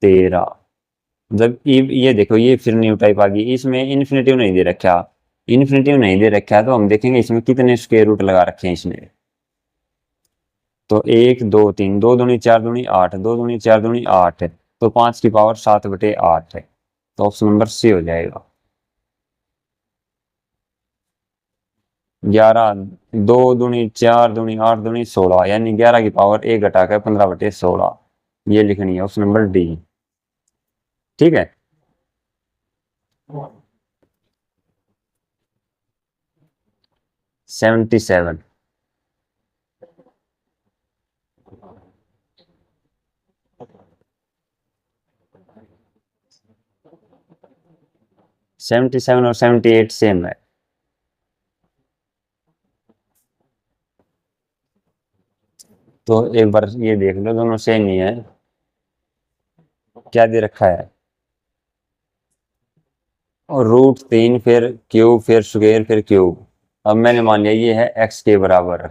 13। जब ये देखो, ये फिर न्यू टाइप आ गई, इसमें इन्फिनेटिव नहीं दे रखा, इन्फिनेटिव नहीं दे रखा है तो हम देखेंगे इसमें कितने स्क्वायर रूट लगा रखे हैं इसने। तो 1 2 3, 2 दूनी 4 दूनी 8, 2 दूनी 4 दूनी 8, तो 5 की पावर 7/8 है, तो ऑप्शन नंबर सी हो जाएगा। 11, 2 दूनी 4 दूनी 8 दूनी 16, यानी 11 की पावर 1 घटाकर 15/16, ये लिखनी है, ऑप्शन नंबर डी। ठीक है। 77, 77 और 78 सेम है। तो एक बार ये देख लो, दोनों सेम ही है। क्या दे रखा है, और √3 फिर क्यूब फिर स्क्वायर फिर क्यूब। अब मैंने मान लिया ये है x के बराबर,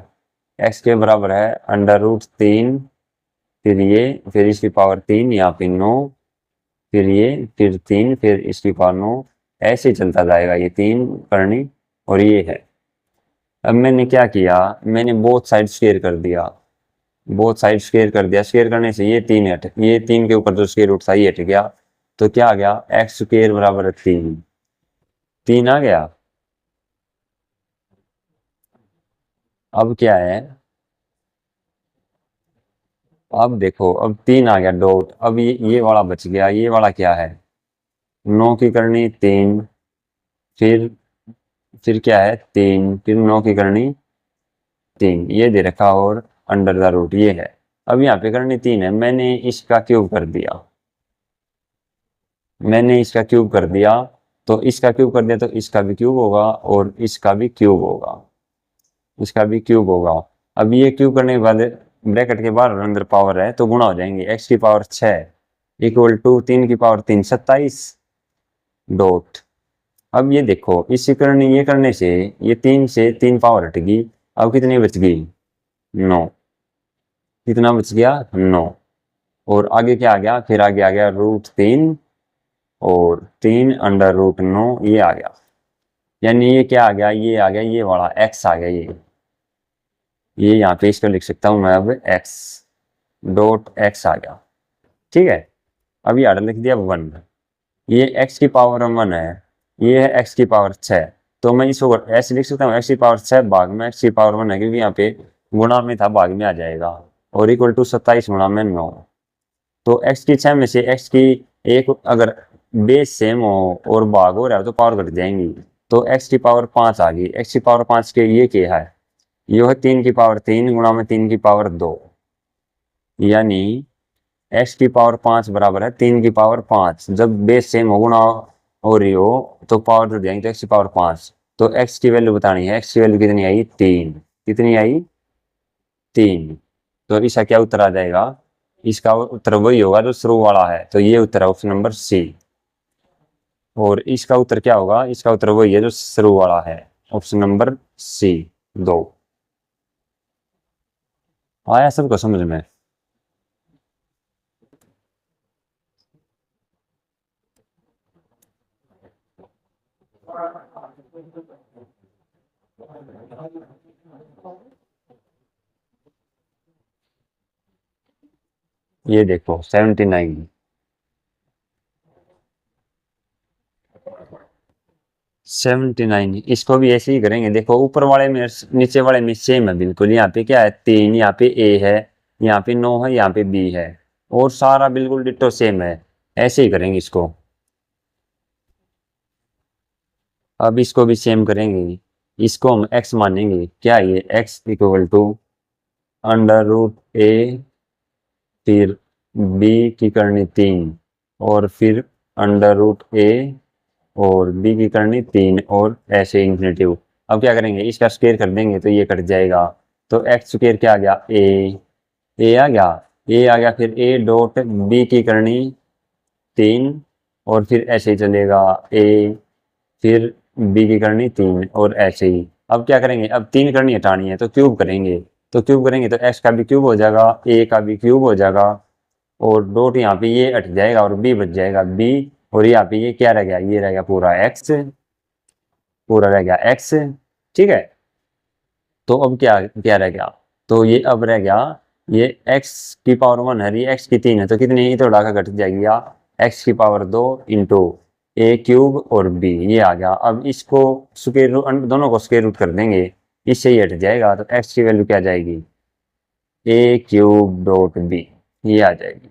x के बराबर है √3, फिर ये, फिर इसकी पावर 3, यहाँ पे 9, फिर ये, फिर 3, फिर इसकी पावर 9, ऐसे ही चलता जाएगा, ये 3 करनी और ये है। अब मैंने क्या किया, मैंने बोथ साइड स्क्वायर कर दिया, बोथ साइड स्क्वायर कर दिया, स्क्वायर करने से ये 3 हट, ये 3 के ऊपर जो स्क्वायर रूट था ये हट गया, तो क्या आ गया, x² बराबर 3, 3 आ गया। अब क्या है, अब देखो, अब 3 आ गया डॉट, अब ये वाला बच गया, ये वाला क्या है 9 की करनी 3, फिर क्या है 3, फिर 9 की करनी 3, ये दे रखा, और अंडर द रूट ये है। अब यहाँ पे करनी 3 है, मैंने इसका क्यूब कर दिया, मैंने इसका क्यूब कर दिया, तो इसका क्यूब कर दिया तो इसका भी क्यूब होगा, और इसका भी क्यूब होगा, इसका भी क्यूब होगा। अब ये क्यूब करने के बाद ब्रैकेट के बाहर और अंदर पावर है तो गुणा हो जाएंगे, x की पावर 6 इक्वल टू 3 की पावर 3 27 डॉट। अब ये देखो इसी करने ये करने से ये 3 से 3 पावर हट गई। अब कितनी बच गई 9। कितना बच गया 9। और आगे क्या आ गया फिर आगे आ गया √3 और 3 √9 ये आ गया। यानी ये क्या आ गया ये आ गया ये वाला x आ गया ये यहाँ पे इसको लिख सकता हूँ मैं अब x डॉट x आ गया। ठीक है। अब ये आगे लिख दिया 1। ये x की पावर 1 है ये है x की पावर 6। तो मैं इसको ऐसे लिख सकता हूँ x की पावर 6 भाग में x की पावर 1 है क्योंकि यहाँ पे गुणा में था भाग में आ जाएगा और इक्वल टू 27 गुणा में 9। तो x की 6 में से x की एक अगर बेस सेम हो और भाग हो रहा है तो पावर घट जाएंगी। तो x की पावर 5 आ गई। x की पावर 5 के ये क्या है ये है 3 की पावर 3 गुणा में 3 की पावर 2। यानी x की पावर 5 बराबर है 3 की पावर 5। जब बेस सेम हो गुणा हो रही हो तो पावर जुड़ जाएंगे तो x की पावर 5। तो x की वैल्यू बतानी है। x की वैल्यू कितनी आई 3। कितनी आई 3। तो इसका क्या उत्तर आ जाएगा इसका उत्तर वही होगा जो शुरू वाला है। तो ये उत्तर है ऑप्शन नंबर सी। और इसका उत्तर क्या होगा इसका उत्तर वही है जो शुरू वाला है ऑप्शन नंबर सी 2। आया सबको समझ में। ये देखो 79 79 इसको भी ऐसे ही करेंगे। देखो ऊपर वाले में नीचे वाले में सेम है बिल्कुल। यहाँ पे क्या है 3 यहाँ पे ए है यहाँ पे 9 है यहाँ पे बी है और सारा बिल्कुल डिट्टो सेम है। ऐसे ही करेंगे इसको। अब इसको भी सेम करेंगे। इसको हम x मानेंगे क्या ये x इक्वल टू √a फिर b की करनी 3 और फिर √a और b की करनी 3 और ऐसे इंफिनिटिव। अब क्या करेंगे इसका स्क्वायर कर देंगे तो ये कट जाएगा। तो x स्क्वायर क्या आ गया a आ गया फिर a डॉट b की करनी 3 और फिर ऐसे ही चलेगा a फिर b की करनी 3 और ऐसे ही। अब क्या करेंगे अब 3 करनी हटानी है तो क्यूब करेंगे। तो क्यूब करेंगे तो x का भी क्यूब हो जाएगा a का भी क्यूब हो जाएगा और डॉट यहाँ पे ये हट जाएगा और b बच जाएगा b। और यहाँ पे ये क्या रह गया ये रह गया पूरा x पूरा रह गया x। ठीक है। तो अब क्या क्या रह गया तो ये अब रह गया ये x की पावर 1 है ये x की 3 है तो कितनी ही तो उड़ा घट जाएगी x की पावर 2 इंटू ए क्यूब और b ये आ गया। अब इसको स्क्वायर रूट दोनों को स्क्वायर रूट कर देंगे इससे ही हट जाएगा तो x की वैल्यू क्या जाएगी ए क्यूब डॉट b ये आ जाएगी।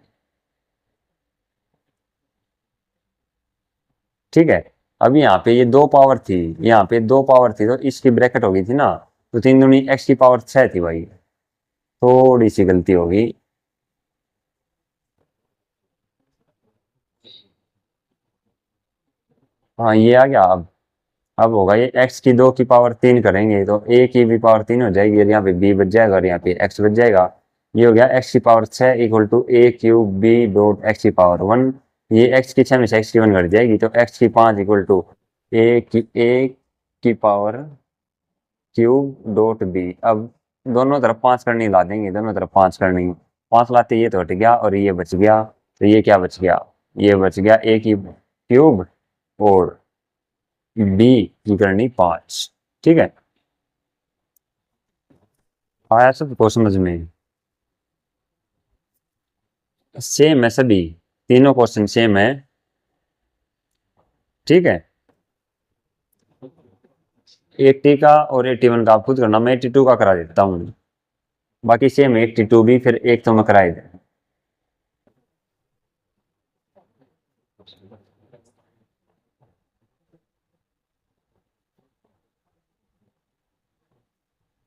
ठीक है। अब यहाँ पे ये 2 पावर थी यहाँ पे 2 पावर थी तो इसकी ब्रैकेट हो गई थी ना तो 3 दूनी x की पावर 6 थी भाई। थोड़ी सी गलती होगी। हाँ ये आ गया। अब होगा ये x की 2 की पावर 3 करेंगे तो a की भी पावर 3 हो जाएगी और यहाँ पे b बच जाएगा और यहाँ पे x बच जाएगा। ये हो गया x की power 6 equal to a cube b dot x की पावर 1। ये x की 6 में से x की 1 घट जाएगी तो x की 5 इक्वल टू a की पावर क्यूब डॉट b। अब दोनों तरफ 5 करनी ला देंगे दोनों तरफ 5 करनी 5 लाते ये तो हट गया और ये बच गया। तो ये क्या बच गया ये बच गया a की क्यूब और b की करनी 5। ठीक है। आया सबको समझ में। सेम है सभी तीनों क्वेश्चन सेम है। ठीक है। 80 का और 81 का आप खुद करना मैं 82 का करा देता हूँ। बाकी सेम 82 भी फिर एक तो मैं कराई दे।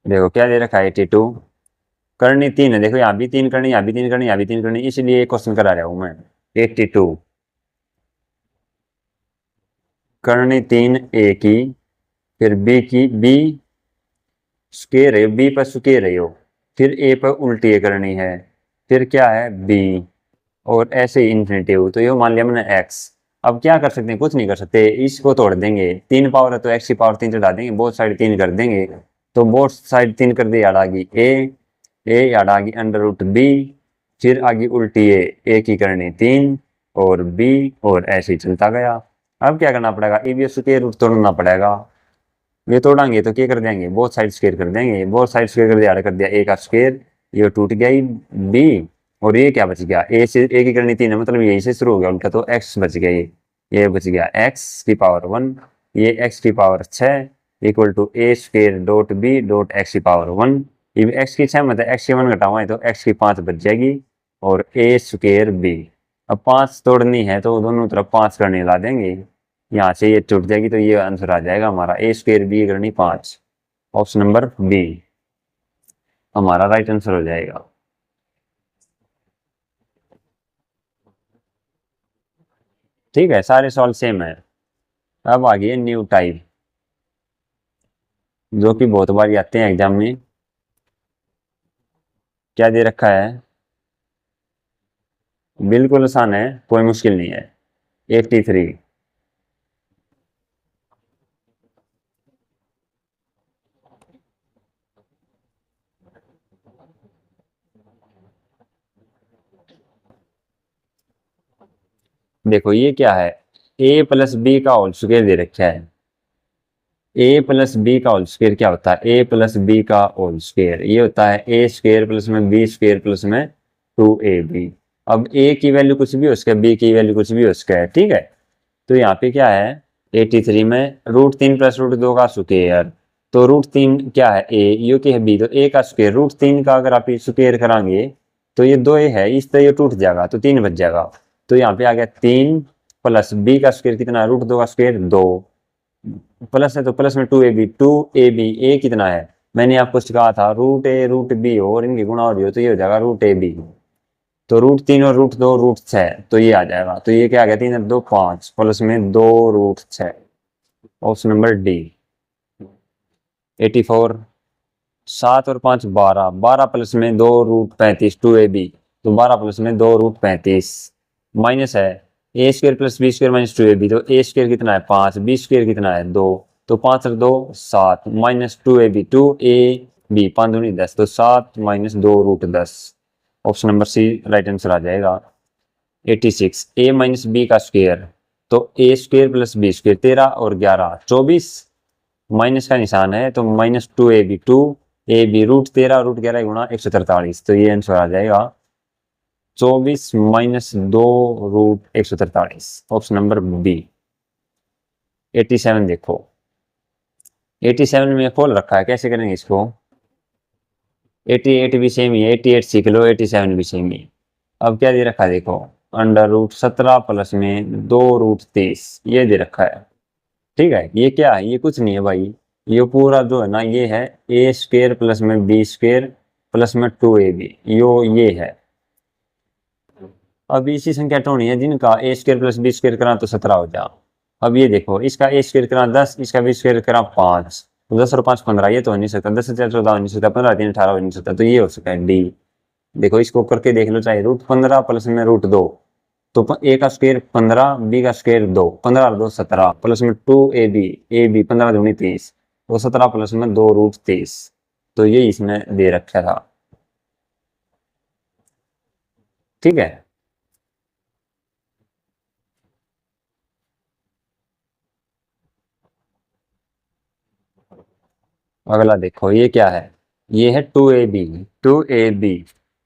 देखो क्या दे रखा है 82 करनी 3 है। देखो यहाँ भी 3 करनी यहाँ भी 3 करनी यहाँ भी 3 करनी इसलिए क्वेश्चन करा रहा हूँ मैं 82 करनी 3 ए की फिर बी की बी स्क्वायर है बी पर स्क्वायर रही हो फिर ए पर उल्टी ए करनी है फिर क्या है बी और ऐसे ही इन्फिनिटिव, तो ये मान लिया मैंने एक्स। अब क्या कर सकते हैं, कुछ नहीं कर सकते, इसको तोड़ देंगे, 3 पावर है तो एक्स की पावर 3 चढ़ा देंगे, बोथ साइड 3 कर देंगे, तो बोथ साइड 3 कर दी, याद आ गई ए याद आ गई अंडर रूट बी, फिर आगे उल्टी ए की करनी 3 और बी, और ऐसे ही चलता गया। अब क्या करना पड़ेगा, ए बी स्क्वायर रूट तोड़ना पड़ेगा, ये तोड़ांगे तो क्या कर देंगे, बोथ साइड स्क्वायर कर देंगे, बोथ साइड स्क्वायर कर दिया, ऐड कर दिया ए का स्क्वायर, ये टूट गया ही बी, और ये क्या बच गया, ए से ए की करनी 3 है, मतलब यही से शुरू हो गया उनका, तो एक्स बच गया, ये बच गया एक्स की पावर 1, ये एक्स की power 6 equal to a square dot b dot x की पावर 1, ये एक्स की 6 मतलब एक्स की 1 घटावा है तो एक्स की 5 बच जाएगी, और ए स्क्वायर बी। अब 5 तोड़नी है तो दोनों तरफ 5 करने ला देंगे, यहाँ से ये टूट जाएगी, तो ये आंसर आ जाएगा हमारा ए स्क्वायर बी करनी 5, ऑप्शन नंबर बी हमारा राइट आंसर हो जाएगा। ठीक है, सारे सवाल सेम है। अब आ गई न्यू टाइप, जो कि बहुत बार आते हैं एग्जाम में। क्या दे रखा है, बिल्कुल आसान है, कोई मुश्किल नहीं है। 83। देखो ये क्या है, ए प्लस बी का होल स्क्वायर दे रखा है, ए प्लस बी का होल स्क्वायर क्या होता है, ए प्लस बी का होल स्क्वायर ये होता है ए स्क्वायर प्लस में बी स्क्वायर प्लस में 2ab। अब ए की वैल्यू कुछ भी हो उसका, बी की वैल्यू कुछ भी हो उसका है, ठीक है। तो यहाँ पे क्या है, 83 में √3 प्लस √2 का स्क्वायर, तो √3 क्या है ए, यू की है बी, तो ए का स्क्वायर √3 का अगर आप स्क्वायर कराएंगे तो ये 2 ए है, इस तरह ये टूट जाएगा तो 3 बच जाएगा, तो यहाँ पे आ गया 3 प्लस बी का स्क्वायर कितना है, √2 का स्क्वायर 2, प्लस है तो प्लस में 2ab ए कितना है, मैंने आपको सिखाया था √a √b हो और इनकी गुणा हो रही हो तो ये हो जाएगा √ab, तो √3 और √2 √6, तो ये आ जाएगा, तो ये क्या आ गया 3 2 5 प्लस में 2 √6, ऑप्शन नंबर डी। 84। 7 और 5 12, 12 प्लस में 2 √35 2ab, तो 12 प्लस में 2 √35, माइनस है A square plus B square minus 2ab, तो ए स्क्वायर कितना है 5, बी स्क्वायर कितना है 2, तो 5 और 2 7 माइनस 2ab 2ab 5 दूनी 10, तो 7 माइनस 2 √10, option number C right answer आ जाएगा। 86। ए माइनस बी का स्क्वायर, तो A square plus B square 13 और 11 24, माइनस का निशान है तो -2ab 2ab √13 √11 गुणा 143, तो ये आंसर आ जाएगा 24 माइनस 2 √143, ऑप्शन नंबर बी। 87 देखो, 87 में खोल रखा है, कैसे करेंगे इसको, 88 भी सेम ही है, 88 सीख लो, 87 भी सेम ही। अब क्या दे रखा है देखो, √17 प्लस में 2 √23 ये दे रखा है, ठीक है। ये क्या है, ये कुछ नहीं है भाई, ये पूरा जो है ना ये है ए स्क्वायर प्लस में बी स्क्वायर प्लस में 2ab, यो ये है। अब इसी संख्या टोनी है जिनका ए स्क्वायर प्लस बी स्क्वायर करा तो 17 हो जा। अब ये देखो, इसका ए स्क्वायर करा 10, इसका बी स्क्वायर करा 5, तो 10 और 5 15, ये तो हो नहीं सकता, 10 से 14 हो नहीं सकता, 15 3 18 हो नहीं सकता, तो ये हो सकता है डी। देखो इसको करके देख लो, चाहे √15 प्लस में √2, तो ए का स्क्वायर 15, बी का स्क्वायर 2, 15 और 2 17 प्लस में 2ab, ab 15 दूनी 30, तो 17 प्लस में 2 √23, तो ये इसमें दे रखा था, ठीक है। अगला देखो ये क्या है, ये है 2ab 2ab,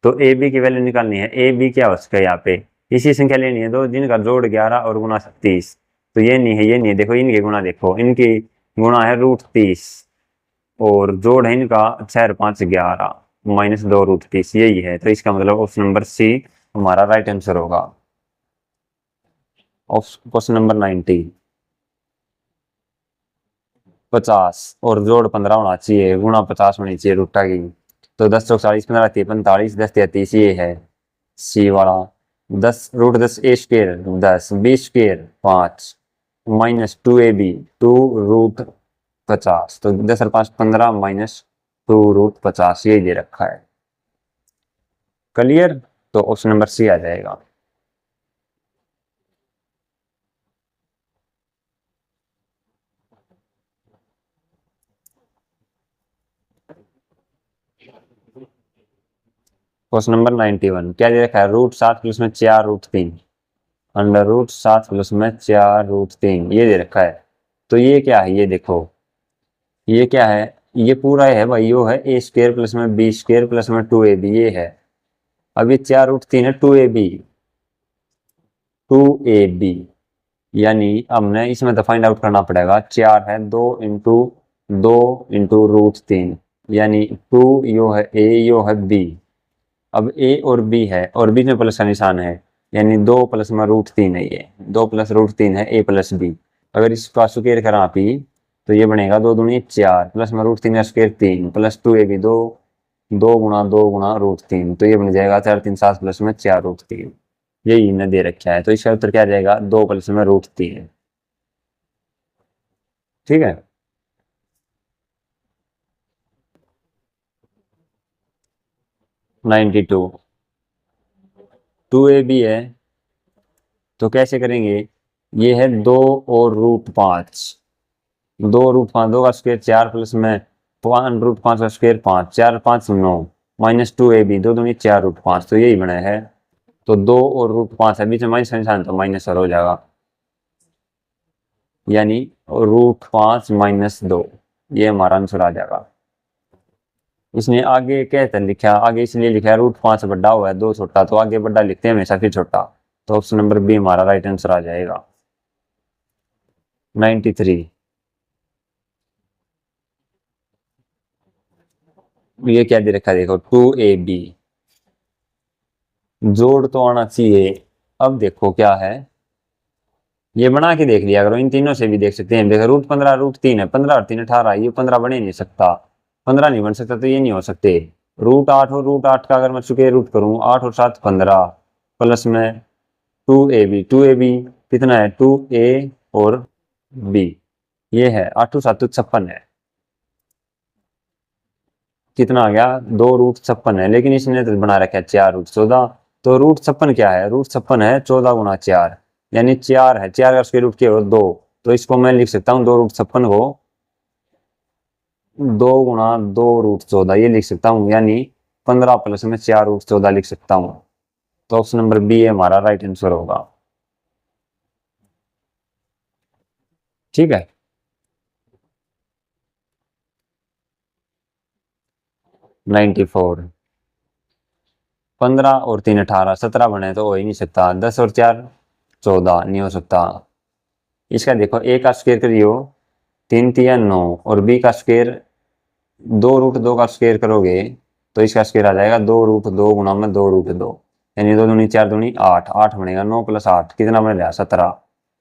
तो ab की वैल्यू निकालनी है, ab क्या हो उसका यहाँ पे, इसी संख्या लेनी है दो जिनका जोड़ 11 और गुणा 37, तो ये नहीं है ये नहीं है, देखो इनके गुणा देखो, इनकी गुणा है √30 और जोड़ है इनका 6 और 5 11 माइनस 2 √30, यही है, तो इसका मतलब ऑप्शन नंबर सी हमारा राइट आंसर होगा। Question number 90। 50 और जोड़ 15 होना चाहिए, गुणा 50 होनी चाहिए रूटा की, तो 10 चौक 40 15 30 45 10 33, ये है सी वाला। 10 √10 A square 10 B square 5 minus 2ab 2 √50, तो 10 और 5 15 माइनस 2 √50, यही दे रखा है। क्लियर, तो ऑप्शन नंबर सी आ जाएगा। क्वेश्चन नंबर 91 क्या दे रखा है, √7 प्लस में 4√3 √7 प्लस में 4√3 ये दे रखा है। तो ये क्या है, ये देखो ये क्या है, ये पूरा है भाई, यो है a² प्लस में b² प्लस में 2ab ये है। अब ये 4√3 है 2ab यानी हमने इसमें तो फाइंड आउट करना पड़ेगा। 4 है 2 इंटू 2 इंटू √3 यानी 2 यो है a यो है b। अब a और b है और बीच में प्लस का निशान है यानी 2 प्लस में √3 है, ये 2 प्लस √3 है a प्लस b। अगर इसका स्क्वायर करा आप ही तो ये बनेगा 2 दूनी 4 प्लस में √3 का स्क्वायर 3 प्लस 2ab 2 2 गुणा 2 गुणा √3 तो ये बन जाएगा 4 3 7 प्लस में 4√3। यही इन्हें दे रखा है तो इसका उत्तर क्या जाएगा 2 प्लस में √3। ठीक है। नाइन्टी टू ए बी है तो कैसे करेंगे, ये है 2 और √5 2 का स्क्वायर 4 प्लस में 1 √5 का स्क्वायर 5 4 5 9 माइनस 2ab 2 दूनी 4 √5 तो यही बना है। तो 2 और √5 है बीच में माइनस का निशान तो माइनस और हो जाएगा यानी √5 माइनस 2 ये हमारा आंसर आ जाएगा। इसने आगे क्या लिखा, आगे इसलिए लिखा है √5 बड़ा हुआ है 2 छोटा तो आगे बड़ा लिखते हैं हमेशा फिर छोटा। तो ऑप्शन नंबर बी हमारा राइट आंसर आ जाएगा। 93 ये क्या दे रखा है देखो 2ab जोड़ तो आना चाहिए। अब देखो क्या है, ये बना के देख लिया करो, इन तीनों से भी देख सकते हैं। देखो √15 √3 है 15 और 3 18 ये 15 बने नहीं सकता, 15 नहीं बन सकता तो ये नहीं हो सकते। √8 और √8 का अगर मैं स्क्वायर रूट करूं 8 और 7 15 प्लस में 2ab कितना है 2a और b ये है 8 और 7 56 है, कितना आ गया 2 √56 है। लेकिन इसने तो बना रखा है 4 √14 तो √56 क्या है, √56 है 14 गुणा 4 यानी 4 है 4 का स्क्वायर रूट क्या हो 2 तो इसको मैं लिख सकता हूँ 2 √56 को 2 गुणा 2 √14 ये लिख सकता हूँ यानी 15 प्लस में 4 √14 लिख सकता हूँ। तो ऑप्शन नंबर बी हमारा राइट आंसर होगा। ठीक है। 94 15 और 3 18 17 बने तो हो ही नहीं सकता, 10 और 4 14 नहीं हो सकता। इसका देखो a का स्क्वायर करियो 3 3 9 और b का स्क्वायर 2 √2 का स्क्वायर करोगे तो इसका स्क्वायर आ जाएगा 2 √2 गुणा में 2 √2 यानी 2 दूनी 4 दूनी 8 8 बनेगा 9 प्लस 8 कितना बनेगा 17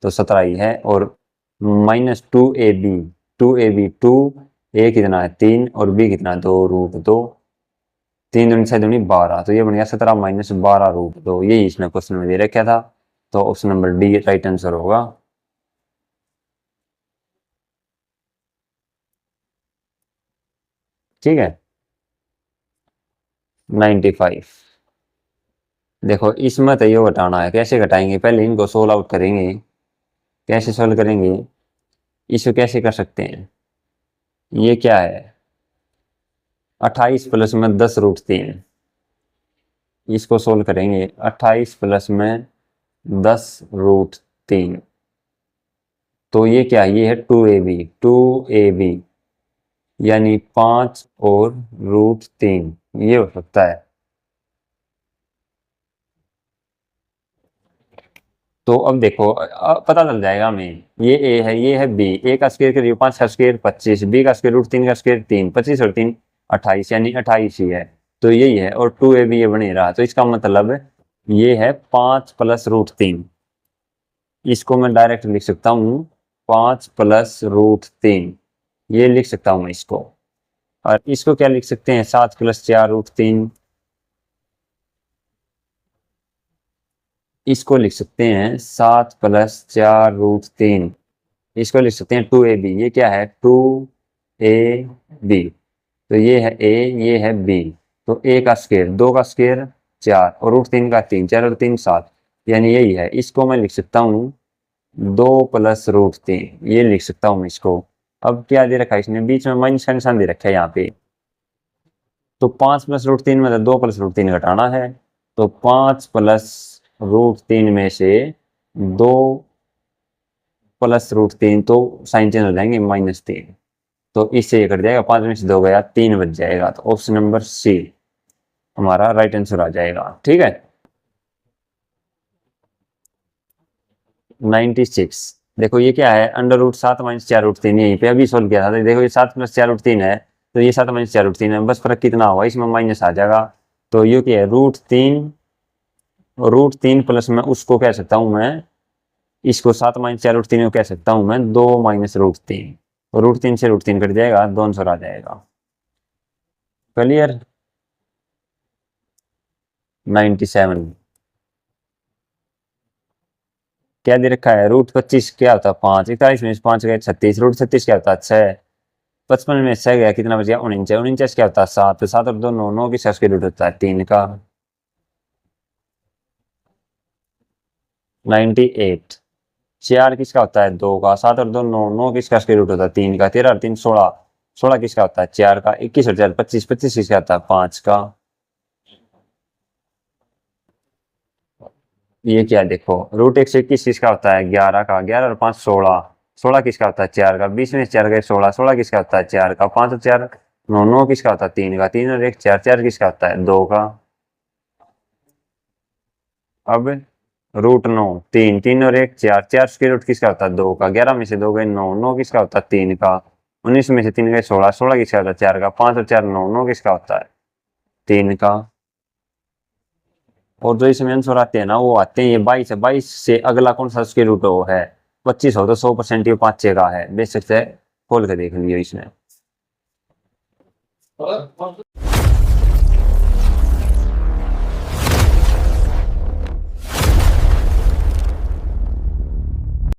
तो 17 ही है। और माइनस 2ab 2 a कितना है 3 और b कितना है 2 √2 3 दूनी 6 दूनी 12 तो ये बन गया 17 माइनस 12 √2 यही इसने क्वेश्चन में दे रखा था। तो option number D right answer होगा। ठीक है। 95 देखो इसमें तो ये घटाना है, कैसे घटाएंगे पहले इनको सोल्व आउट करेंगे। कैसे सोल्व करेंगे, इसको कैसे कर सकते हैं, ये क्या है 28 प्लस में 10 √3 इसको सोल्व करेंगे 28 प्लस में 10 √3 तो ये क्या है, ये है 2ab यानी 5 और √3 ये हो सकता है। तो अब देखो पता चल जाएगा हमें, ये a है ये है b, a का स्क्वायर करिए 5 का स्क्वायर 25 b का स्क्वायर √3 का स्क्वायर 3 25 और 3 28 यानी 28 ही है। तो यही है और 2ab ये बने रहा तो इसका मतलब ये है 5 प्लस √3 इसको मैं डायरेक्ट लिख सकता हूँ 5 प्लस √3 ये लिख सकता हूँ मैं इसको। और इसको क्या लिख सकते हैं 7 प्लस 4 √3 इसको लिख सकते हैं 7 प्लस 4 √3 इसको लिख सकते हैं 2ab ये क्या है 2ab तो ये है a ये है b तो a का स्क्वायर 2 का स्क्वायर 4 और √3 का 3 4 और 3 7 यानी यही है। इसको मैं लिख सकता हूँ 2 प्लस √3 ये लिख सकता हूँ मैं इसको। अब क्या दे रखा है इसने बीच में माइनस का निशान दे रखा है यहाँ पे तो 5 + √3 में 2 + √3 घटाना है, तो 5 + √3 में से 2 + √3, तो साइन चेंज हो जाएंगे -3, तो इससे ये कट जाएगा, 5 में से 2 गया 3 बच जाएगा, तो ऑप्शन नंबर सी हमारा राइट आंसर आ जाएगा। ठीक है। 96, देखो ये क्या है, √7 - 4√3, यहीं पे अभी सोल्व किया था, देखो ये 7 + 4√3 है, तो ये 7 - 4√3 है, बस फर्क कितना हुआ, इसमें माइनस आ जाएगा, तो ये क्या है, √3 प्लस में उसको कह सकता हूं मैं, इसको 7 - 4√3 को कह सकता हूं मैं 2 - √3, √3 से √3 कट जाएगा, 2 आंसर आ जाएगा। क्लियर। 97, क्या दे रखा है, √25 क्या होता है 5, 41 में 5 गए 36, √36 क्या होता है 6, 55 में 6 गया कितना बच गया 49, 49 क्या होता है 7, 7 और 2 9, 9 की स्क्वायर रूट होता है 3 का। 98, 4 किसका होता है 2 का, 7 और 2 9, 9 किसका स्क्वायर रूट होता है 3 का, 13 और 3 16, 16 किसका होता है 4 का, 21 और 4 25, 25 किसका होता है 5 का। ये क्या देखो, √1 से 21 किसका होता है 11 का, 11 और 5 16, 16 किसका होता है 4 का, 20 में 4 गए 16, 16 किसका होता है 4 का, 5 और 4 9, 9 किसका होता है 3 का, 3 और 1 4, 4 किसका होता है 2 का। अब √9, 3, 3 और 1 4, 4 स्क्वायर रूट किसका होता है 2 का, 11 में से 2 गए 9, 9 किसका होता है 3 का, 19 में से 3 गए 16, 16 किसका होता है 4 का, 5 और 4 9, 9 किसका होता है 3 का। और जो इसमें आंसर आते हैं ना, वो आते हैं ये 22 है, 22 से अगला कौन सा स्क्वायर रूट हो है 25 हो, तो 100% ये 5 का है, बेशक से खोल के देख लियो इसमें।